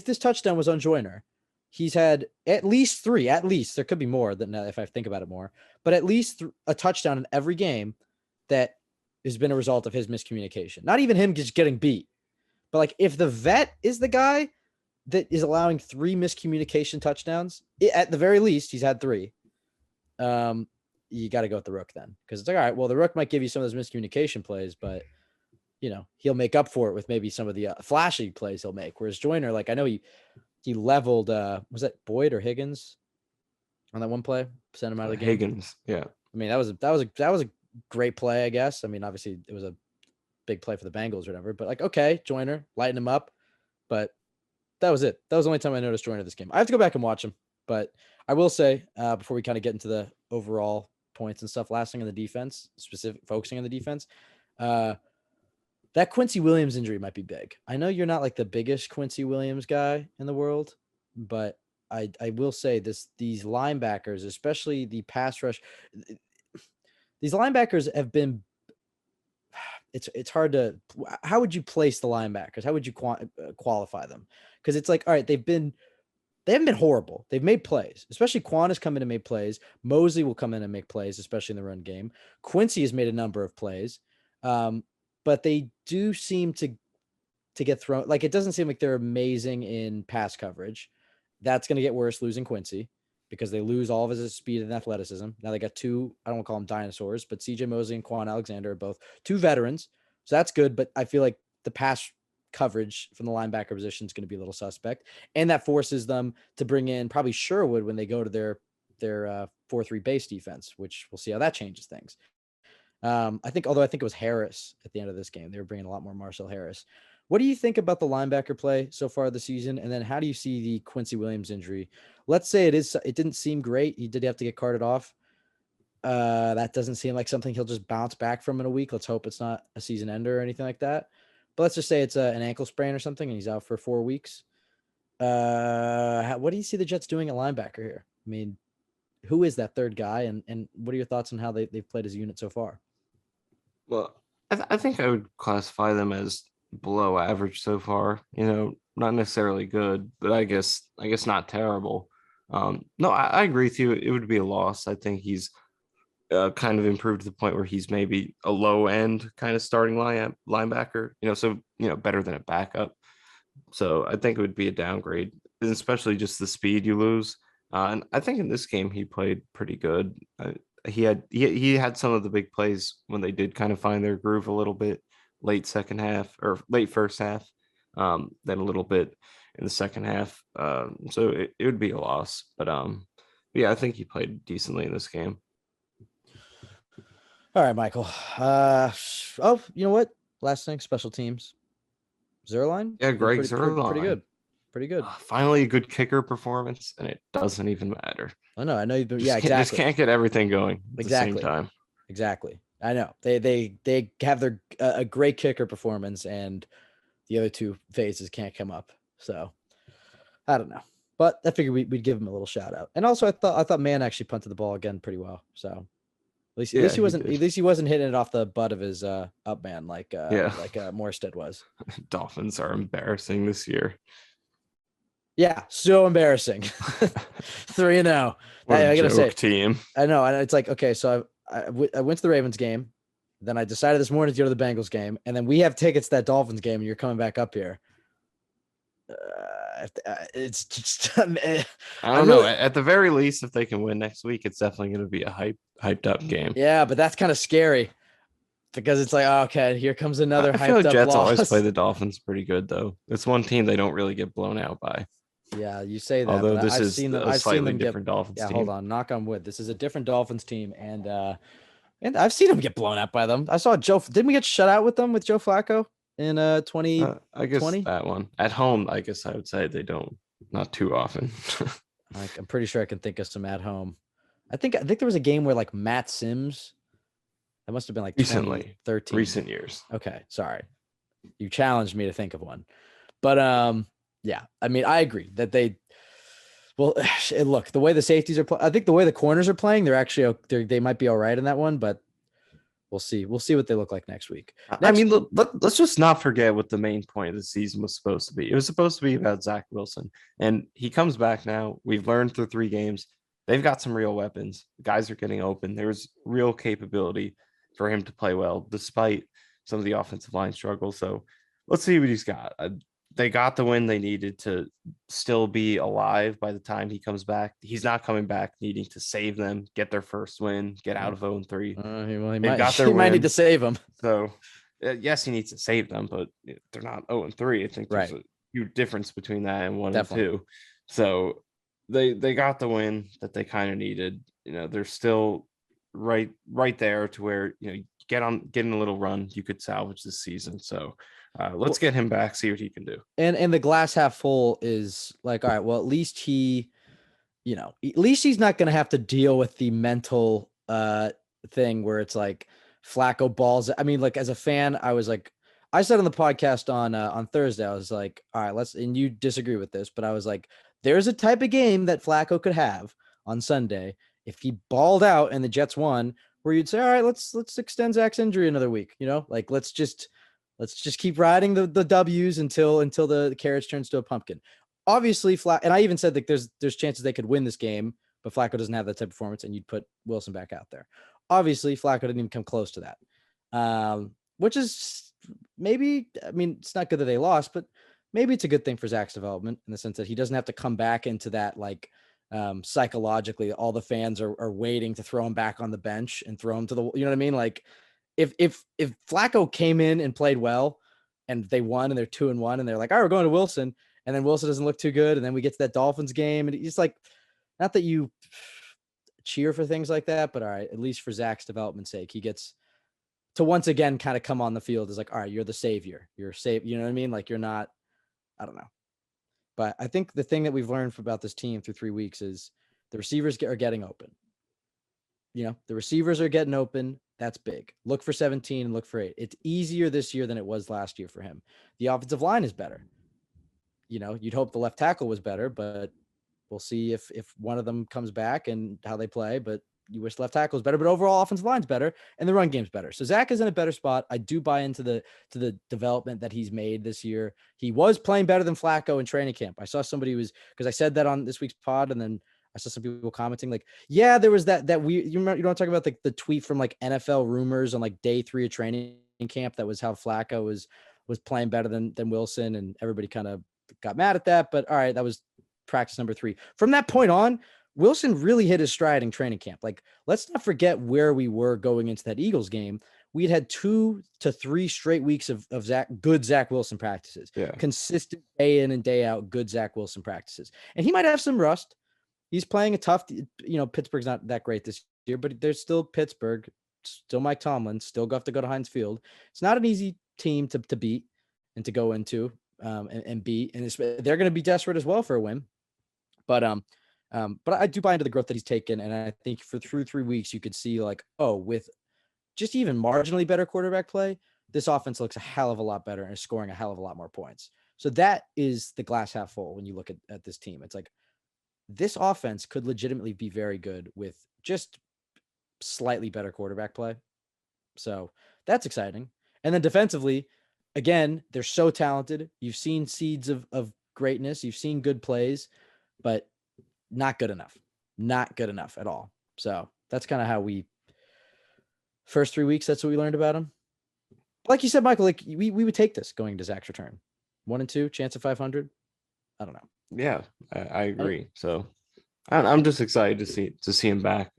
this touchdown was on Joyner, he's had at least 3. At least, there could be more than that if I think about it more, but at least a touchdown in every game that has been a result of his miscommunication. Not even him just getting beat, but like, if the vet is the guy that is allowing 3 miscommunication touchdowns, at the very least, he's had 3. You got to go with the Rook then, because it's like, all right, well, the Rook might give you some of those miscommunication plays, but he'll make up for it with maybe some of the flashy plays he'll make. Whereas Joyner, like, I know he leveled, was that Boyd or Higgins on that one play, sent him out of the game? Higgins, yeah. I mean, that was a great play, I guess. I mean, obviously it was a big play for the Bengals or whatever, but like, okay, Joyner, lighten him up. But that was it. That was the only time I noticed Joyner this game. I have to go back and watch him, but I will say, before we kind of get into the overall points and stuff, last thing on the defense, focusing on the defense, that Quincy Williams injury might be big. I know you're not like the biggest Quincy Williams guy in the world, but I will say these linebackers, especially the pass rush, these linebackers have been, it's hard to, how would you place the linebackers? How would you qualify them? Because it's like, all right, they haven't been horrible. They've made plays, especially Quan has come in and made plays. Mosley will come in and make plays, especially in the run game. Quincy has made a number of plays. But they do seem to get thrown. Like, it doesn't seem like they're amazing in pass coverage. That's going to get worse losing Quincy, because they lose all of his speed and athleticism. Now they got 2, I don't want to call them dinosaurs, but CJ Mosley and Quan Alexander are both 2 veterans. So that's good. But I feel like the pass coverage from the linebacker position is going to be a little suspect. And that forces them to bring in probably Sherwood when they go to their 4-3 base defense, which we'll see how that changes things. I think it was Harris at the end of this game. They were bringing a lot more Marcel Harris. What do you think about the linebacker play so far this season? And then how do you see the Quincy Williams injury? Let's say it didn't seem great. He did have to get carted off. That doesn't seem like something he'll just bounce back from in a week. Let's hope it's not a season ender or anything like that. But let's just say it's an ankle sprain or something, and he's out for 4 weeks. What do you see the Jets doing at linebacker here? I mean, who is that third guy? And what are your thoughts on how they've played as a unit so far? Well, I think I would classify them as below average so far. Not necessarily good, but I guess not terrible. No, I agree with you. It would be a loss. I think he's kind of improved to the point where he's maybe a low end kind of starting linebacker. Better than a backup. So I think it would be a downgrade, especially just the speed you lose. And I think in this game he played pretty good. He had some of the big plays when they did kind of find their groove a little bit late second half or late first half, then a little bit in the second half. So it would be a loss, but yeah, I think he played decently in this game. All right, Michael. You know what? Last thing, special teams. Zuerlein? Yeah, Greg Zuerlein. Pretty good. Finally, a good kicker performance, and it doesn't even matter. I know you've been. Just Exactly. Just can't get everything going at the same time. Exactly. I know they have their a great kicker performance, and the other two phases can't come up. So I don't know, but I figured we'd give him a little shout out. And also, I thought Man actually punted the ball again pretty well. So at least he wasn't did. at least he wasn't hitting it off the butt of his up man like Morstead was. Dolphins are embarrassing this year. Yeah, so embarrassing. 3-0. I gotta say, team. I know, and it's like, okay, so I went to the Ravens game, then I decided this morning to go to the Bengals game, and then we have tickets to that Dolphins game, and you're coming back up here. It's just I don't know. At the very least, if they can win next week, it's definitely going to be a hyped up game. Yeah, but that's kind of scary because it's like, oh, okay, here comes another. I feel like Jets loss. always play the Dolphins pretty good, though. It's one team they don't really get blown out by. Yeah, you say that. Although this I've is seen them, a slightly different Dolphins team. Hold on, knock on wood. This is a different Dolphins team, and I've seen them get blown out by them. I saw Joe. Didn't we get shut out with them with Joe Flacco in 2020? I guess that one at home. I guess I would say they don't, not too often. Like, I'm pretty sure I can think of some at home. I think there was a game where like Matt Sims. That must have been like recently, 13. Recent years. Okay, sorry, you challenged me to think of one, but yeah, I mean, I agree that they. Well, look, the way the safeties are I think the way the corners are playing, they might be all right in that one, but we'll see. We'll see what they look like next week. I mean, let's just not forget what the main point of the season was supposed to be. It was supposed to be about Zach Wilson, and he comes back now. We've learned through 3 games. They've got some real weapons. Guys are getting open. There's real capability for him to play well, despite some of the offensive line struggles. So let's see what he's got. They got the win they needed to still be alive by the time he comes back. He's not coming back needing to save them, get their first win, get out of 0-3. He might need to save them. So, yes, he needs to save them, but they're not 0-3. I think there's a huge difference between that and 1-2. So they got the win that they kind of needed. They're still right there to where, get in a little run, you could salvage this season. So let's get him back, see what he can do. And the glass half full is like, all right, well, at least he's not going to have to deal with the mental thing where it's like Flacco balls. I mean, like, as a fan, I was like, I said on the podcast on Thursday, I was like, all right, and you disagree with this, but I was like, there's a type of game that Flacco could have on Sunday if he balled out and the Jets won, where you'd say, all right, let's extend Zach's injury another week. Like, let's just keep riding the W's until the carriage turns to a pumpkin. Obviously, and I even said that there's chances they could win this game, but Flacco doesn't have that type of performance, and you'd put Wilson back out there. Obviously, Flacco didn't even come close to that, which is maybe, I mean, it's not good that they lost, but maybe it's a good thing for Zach's development in the sense that he doesn't have to come back into that, like, psychologically, all the fans are waiting to throw him back on the bench and throw him to the, you know what I mean? Like, if Flacco came in and played well and they won and they're 2-1 and they're like, all right, we're going to Wilson, and then Wilson doesn't look too good, and then we get to that Dolphins game, and it's like, not that you cheer for things like that, but all right, at least for Zach's development's sake, he gets to once again kind of come on the field as like, all right, you're the savior. You're safe. You know what I mean? Like, you're not, I don't know. But I think the thing that we've learned about this team through 3 weeks is the receivers are getting open. The receivers are getting open. That's big. Look for 17 and look for 8. It's easier this year than it was last year for him. The offensive line is better. You'd hope the left tackle was better, but we'll see if one of them comes back and how they play. But you wish left tackle is better, but overall offensive line's better and the run game's better. So Zach is in a better spot. I do buy into the development that he's made this year. He was playing better than Flacco in training camp. I saw somebody because I said that on this week's pod, and then I saw some people commenting like, yeah, there was that weird, you remember, you don't talk about the tweet from like NFL rumors on like day 3 of training camp. That was how Flacco was playing better than Wilson, and everybody kind of got mad at that. But all right, that was practice number 3. From that point on, Wilson really hit his stride in training camp. Like, let's not forget where we were going into that Eagles game. We'd had 2 to 3 straight weeks of good Zach Wilson practices, consistent day in and day out, good Zach Wilson practices. And he might have some rust. He's playing a tough, Pittsburgh's not that great this year, but there's still Pittsburgh, still Mike Tomlin, still have to go to Heinz Field. It's not an easy team to beat and to go into and beat. And they're going to be desperate as well for a win. But I do buy into the growth that he's taken. And I think through 3 weeks, you could see like, oh, with just even marginally better quarterback play, this offense looks a hell of a lot better and is scoring a hell of a lot more points. So that is the glass half full when you look at this team. It's like this offense could legitimately be very good with just slightly better quarterback play. So that's exciting. And then defensively, again, they're so talented. You've seen seeds of greatness. You've seen good plays, but not good enough. Not good enough at all. So that's kind of how first 3 weeks, that's what we learned about them. Like you said, Michael, like we would take this going to Zach's return. 1 and 2, chance of 500. I don't know. Yeah, I agree. So I'm just excited to see him back.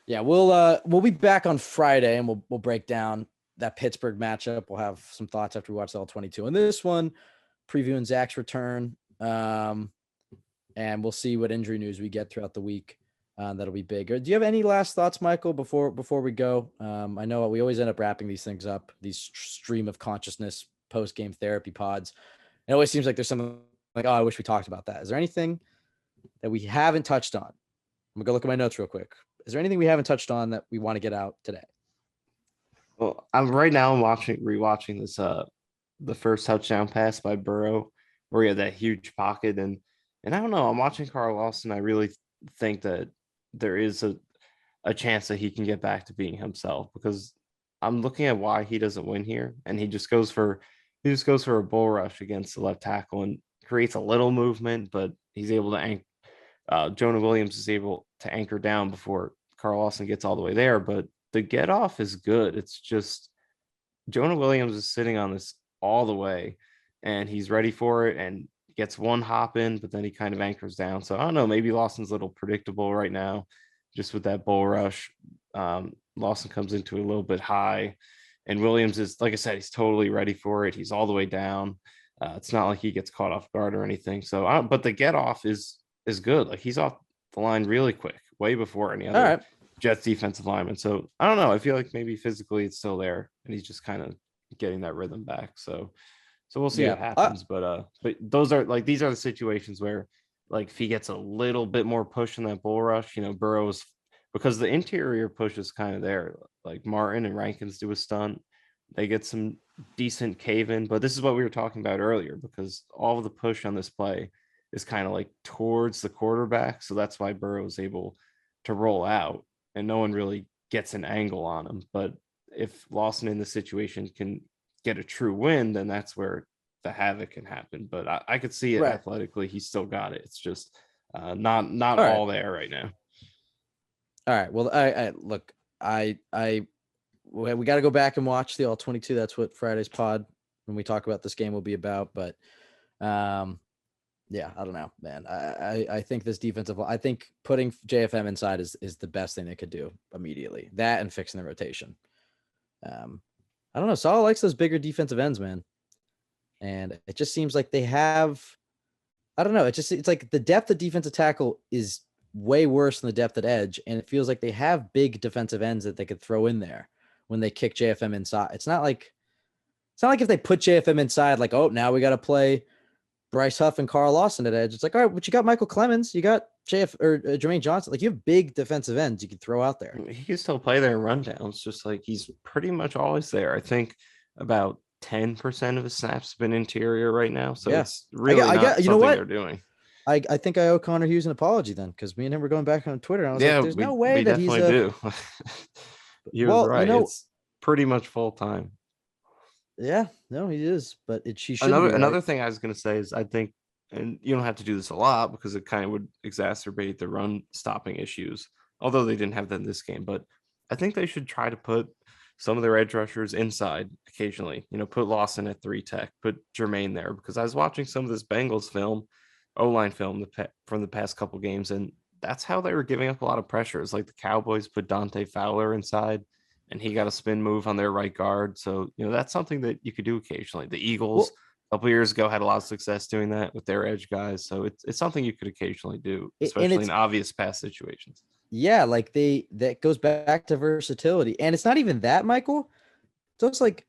Yeah, we'll be back on Friday and we'll break down that Pittsburgh matchup. We'll have some thoughts after we watch the All-22 in this one, previewing Zach's return. And we'll see what injury news we get throughout the week. That'll be big. Do you have any last thoughts, Michael, before we go? I know we always end up wrapping these things up, these stream of consciousness post-game therapy pods. It always seems like there's something like, oh, I wish we talked about that. Is there anything that we haven't touched on? I'm gonna go look at my notes real quick. Is there anything we haven't touched on that we want to get out today? Well, I'm rewatching this the first touchdown pass by Burrow, where he had that huge pocket, and I don't know. I'm watching Carl Lawson. I really think that there is a chance that he can get back to being himself, because I'm looking at why he doesn't win here, and he just goes for a bull rush against the left tackle and creates a little movement, but he's able to Jonah Williams is able to anchor down before Carl Lawson gets all the way there. But the get off is good. It's just Jonah Williams is sitting on this all the way, and he's ready for it and gets one hop in, but then he kind of anchors down. So I don't know, maybe Lawson's a little predictable right now, just with that bull rush. Lawson comes into a little bit high, and Williams is, like I said, he's totally ready for it. He's all the way down. It's not like he gets caught off guard or anything. So, but the get off is good. Like, he's off the line really quick, way before any other Jets defensive lineman. So I don't know. I feel like maybe physically it's still there, and he's just kind of getting that rhythm back. So we'll see what happens. But these are the situations where, like, if he gets a little bit more push in that bull rush, Burrow's, because the interior push is kind of there. Like, Martin and Rankins do a stunt. They get some decent cave in, but this is what we were talking about earlier, because all of the push on this play is kind of like towards the quarterback. So that's why Burrow is able to roll out and no one really gets an angle on him. But if Lawson in this situation can get a true win, then that's where the havoc can happen. But I could see it athletically. He's still got it. It's just not all there right now. All right. Well, we got to go back and watch the All-22. That's what Friday's pod, when we talk about this game, will be about. But yeah, I don't know, man. I think this I think putting JFM inside is the best thing they could do immediately. That and fixing the rotation. I don't know. Saul likes those bigger defensive ends, man. And it just seems like they have, I don't know. It's like the depth of defensive tackle is way worse than the depth at edge. And it feels like they have big defensive ends that they could throw in there when they kick JFM inside. It's not like if they put JFM inside, like, oh, now we got to play Bryce Huff and Carl Lawson at edge. It's like, all right, but you got Michael Clemens, you got Jermaine Johnson. Like, you have big defensive ends you can throw out there. He can still play there in rundowns, just like he's pretty much always there. I think about 10% of his snaps have been interior right now. So it's really not something they're doing. I think I owe Connor Hughes an apology then, because me and him were going back on Twitter. And I was like, there's no way that he's do. You're right. It's pretty much full time. Yeah, no, he is, but she should. Another thing I was going to say is, I think, and you don't have to do this a lot because it kind of would exacerbate the run stopping issues, although they didn't have that in this game. But I think they should try to put some of their edge rushers inside occasionally. Put Lawson at 3 tech, put Jermaine there, because I was watching some of this Bengals film, O-line film from the past couple games, and that's how they were giving up a lot of pressure. It's like the Cowboys put Dante Fowler inside, and he got a spin move on their right guard. So, that's something that you could do occasionally. The Eagles a couple years ago had a lot of success doing that with their edge guys. So it's something you could occasionally do, especially in obvious pass situations. Yeah, like that goes back to versatility. And it's not even that, Michael. So it's like,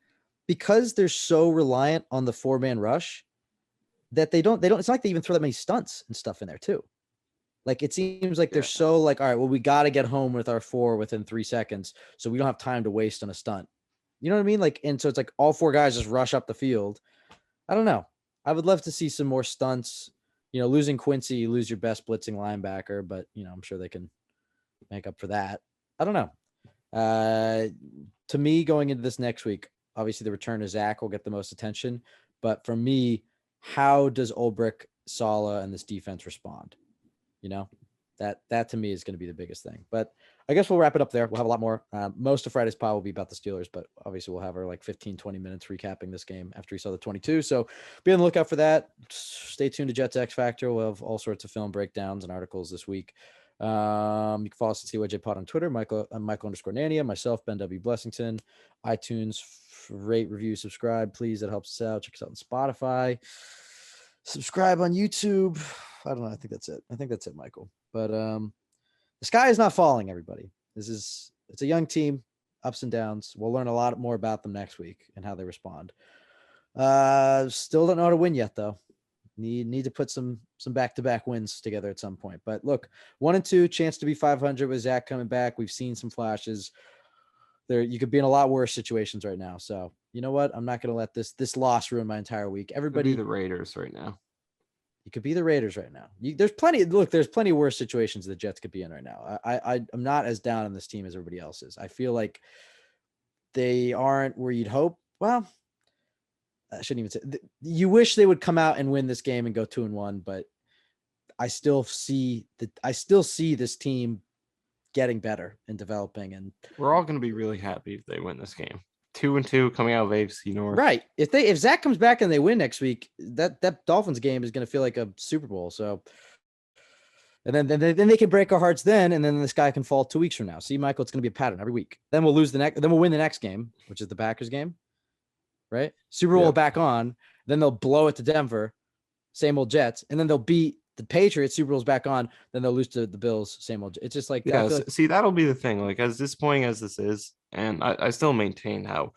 because they're so reliant on the 4-man rush that they don't, it's not like they even throw that many stunts and stuff in there too. Like it seems like they're Yeah. so like, all right, well, we got to get home with our 4 within 3 seconds, so we don't have time to waste on a stunt. You know what I mean? Like, and so it's like all 4 guys just rush up the field. I don't know. I would love to see some more stunts. Losing Quincy, you lose your best blitzing linebacker, but I'm sure they can make up for that. I don't know. To me, going into this next week, obviously the return of Zach will get the most attention. But for me, how does Ulbrich, Saleh, and this defense respond? That to me is going to be the biggest thing. But I guess we'll wrap it up there. We'll have a lot more. Most of Friday's pod will be about the Steelers, but obviously we'll have our 15, 20 minutes recapping this game after we saw the 22. So be on the lookout for that. Stay tuned to Jets X Factor. We'll have all sorts of film breakdowns and articles this week. You can follow us at CYJ Pod on Twitter, Michael _Nania, myself, Ben W. Blessington, iTunes, rate, review, subscribe, please. That helps us out. Check us out on Spotify. Subscribe on YouTube. I don't know. I think that's it, Michael. But the sky is not falling, everybody. It's a young team, ups and downs. We'll learn a lot more about them next week and how they respond. Still don't know how to win yet, though. Need to put some back-to-back wins together at some point. But look, 1-2, chance to be 500 with Zach coming back. We've seen some flashes. You could be in a lot worse situations right now. So you know what? I'm not going to let this loss ruin my entire week. Everybody, Could be the Raiders right now. You could be the Raiders right now. There's plenty worse situations the Jets could be in right now. I'm not as down on this team as everybody else is. I feel like they aren't where you'd hope. Well, I shouldn't even say. You wish they would come out and win this game and go 2-1, but I still see this team getting better and developing. And we're all going to be really happy if they win this game. 2-2 coming out of AFC North. Right. If Zach comes back and they win next week, that Dolphins game is going to feel like a Super Bowl. So, and then they can break our hearts then, and then the sky can fall 2 weeks from now. See, Michael, it's going to be a pattern every week. Then we'll lose then we'll win the next game, which is the Packers game, right? Super Bowl back on. Then they'll blow it to Denver, same old Jets, and then they'll beat the Patriots. Super Bowl's back on. Then they'll lose to the Bills, same old. It's just like, see, that'll be the thing. Like, as disappointing as this is, and I still maintain how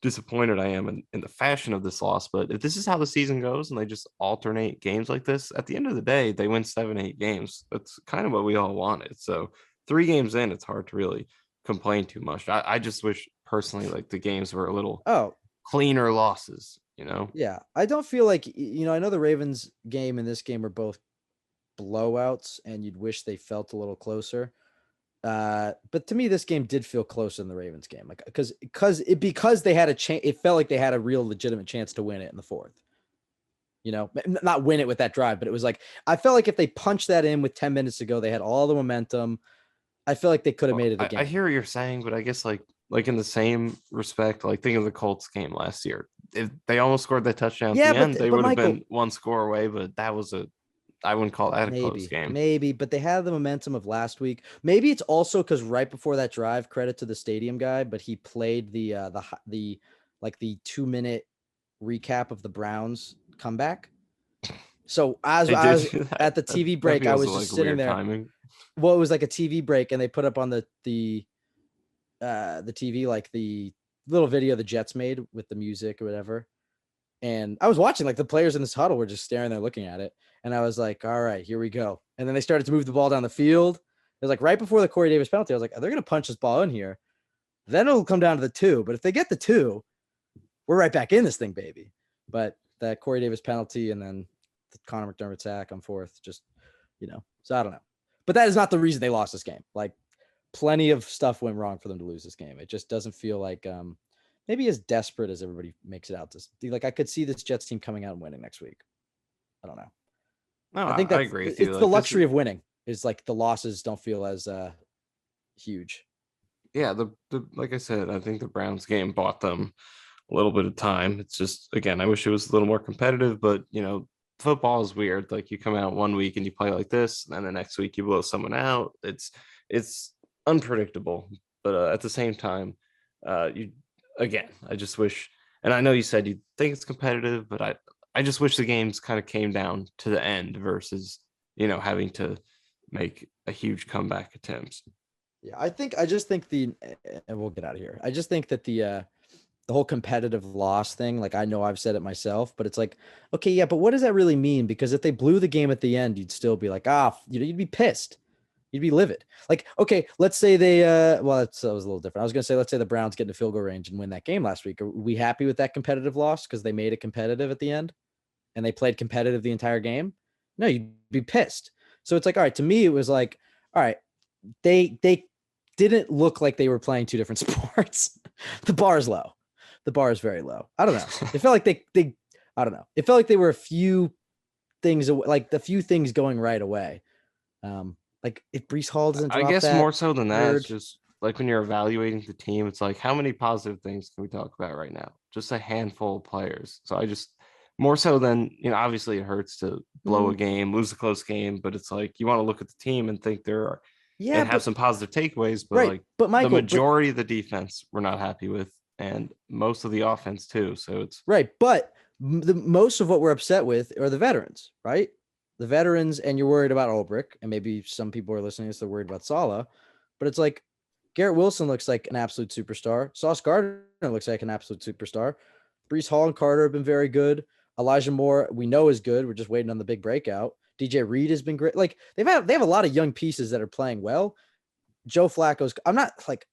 disappointed I am in the fashion of this loss. But if this is how the season goes and they just alternate games like this, at the end of the day, they win 7-8 games. That's kind of what we all wanted. So 3 games in, it's hard to really complain too much. I just wish personally, like, the games were a little cleaner losses, Yeah. I don't feel like, I know the Ravens game and this game are both blowouts and you'd wish they felt a little closer. But to me, this game did feel closer than the Ravens game, like because they had a chance. It felt like they had a real legitimate chance to win it in the 4th. Not win it with that drive, but it was like I felt like if they punched that in with 10 minutes to go, they had all the momentum. I feel like they could have made it a game. I hear what you're saying, but I guess like in the same respect, like think of the Colts game last year. If they almost scored that touchdown at the end, they would have been 1 score away. But that was I wouldn't call that a close game. Maybe, but they had the momentum of last week. Maybe it's also because right before that drive, credit to the stadium guy, but he played the 2-minute recap of the Browns comeback. So as I was at the TV break, I was just sitting there. Timing. Well, it was like a TV break, and they put up on the TV like the little video the Jets made with the music or whatever. And I was watching, like the players in this huddle were just staring there looking at it. And I was like, all right, here we go. And then they started to move the ball down the field. It was like right before the Corey Davis penalty. I was like, they're going to punch this ball in here. Then it'll come down to the 2. But if they get the 2, we're right back in this thing, baby. But that Corey Davis penalty and then the Connor McDermott sack on 4th, just, so I don't know. But that is not the reason they lost this game. Like plenty of stuff went wrong for them to lose this game. It just doesn't feel like maybe as desperate as everybody makes it out to be. Like I could see this Jets team coming out and winning next week. I don't know. No, I think I agree with you. It's the luxury of winning. Is like the losses don't feel as huge. Yeah, the like I said, I think the Browns game bought them a little bit of time. It's just, again, I wish it was a little more competitive, but football is weird. Like you come out 1 week and you play like this, and then the next week you blow someone out. It's unpredictable, but at the same time, I just wish, and I know you said you think it's competitive, but I just wish the games kind of came down to the end versus, having to make a huge comeback attempts. Yeah, I just think and we'll get out of here. I just think that the the whole competitive loss thing. Like, I know I've said it myself, but it's like, okay, yeah, but what does that really mean? Because if they blew the game at the end, you'd still be like, you'd be pissed. You'd be livid. Like, okay, let's say they, that was a little different. I was going to say, let's say the Browns get into field goal range and win that game last week. Are we happy with that competitive loss because they made it competitive at the end and they played competitive the entire game? No, you'd be pissed. So it's like, all right, to me, it was like, all right, they didn't look like they were playing two different sports. The bar is low. The bar is very low. I don't know. It felt like they I don't know. It felt like they were a few things, like the few things going right away. Like if Breece Hall doesn't drop I guess that more so than that, it's third- just like when you're evaluating the team, it's like how many positive things can we talk about right now? Just a handful of players. So I just more so than obviously it hurts to blow a game, lose a close game, but it's like you want to look at the team and think there are and have some positive takeaways, but right. like But Michael, the majority of the defense we're not happy with, and most of the offense too. So it's right. But the most of what we're upset with are the veterans, right? The veterans, and you're worried about Ulbrich, and maybe some people are listening to this, they're worried about Saleh, but it's like Garrett Wilson looks like an absolute superstar. Sauce Gardner looks like an absolute superstar. Breece Hall and Carter have been very good. Elijah Moore, we know, is good. We're just waiting on the big breakout. DJ Reed has been great. Like they have a lot of young pieces that are playing well. Joe Flacco's, I'm not like,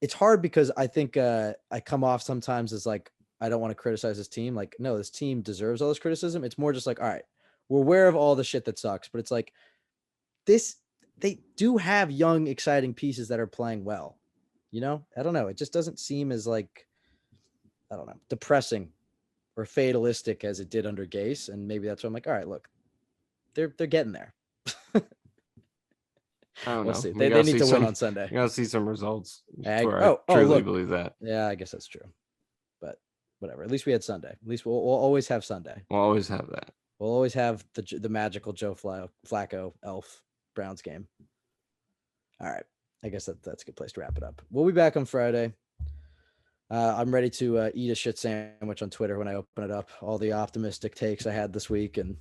it's hard because I think I come off sometimes as like, I don't want to criticize this team. Like, no, this team deserves all this criticism. It's more just like, all right, we're aware of all the shit that sucks, but it's like they do have young, exciting pieces that are playing well. I don't know. It just doesn't seem as like, I don't know, depressing or fatalistic as it did under Gase. And maybe that's why I'm like, all right, look, they're getting there. I don't We'll know. see. We They gotta need see to win some. on Sunday. You gotta see some results Ag- before I oh, truly look. believe that. Yeah, I guess that's true. But whatever. At least we had Sunday. At least we'll always have Sunday. We'll always have that. We'll always have the magical Joe Flacco elf Browns game. All right. I guess that's a good place to wrap it up. We'll be back on Friday. I'm ready to eat a shit sandwich on Twitter when I open it up. All the optimistic takes I had this week. And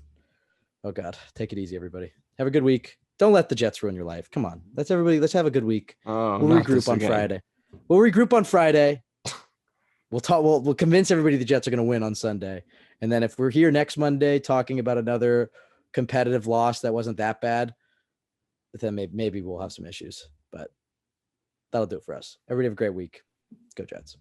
oh God, take it easy, everybody. Have a good week. Don't let the Jets ruin your life. Come on. Let's have a good week. Oh, We'll regroup on Friday. We'll regroup on Friday. We'll talk. We'll convince everybody the Jets are going to win on Sunday. And then if we're here next Monday talking about another competitive loss that wasn't that bad, then maybe we'll have some issues. But that'll do it for us. Everybody have a great week. Go Jets.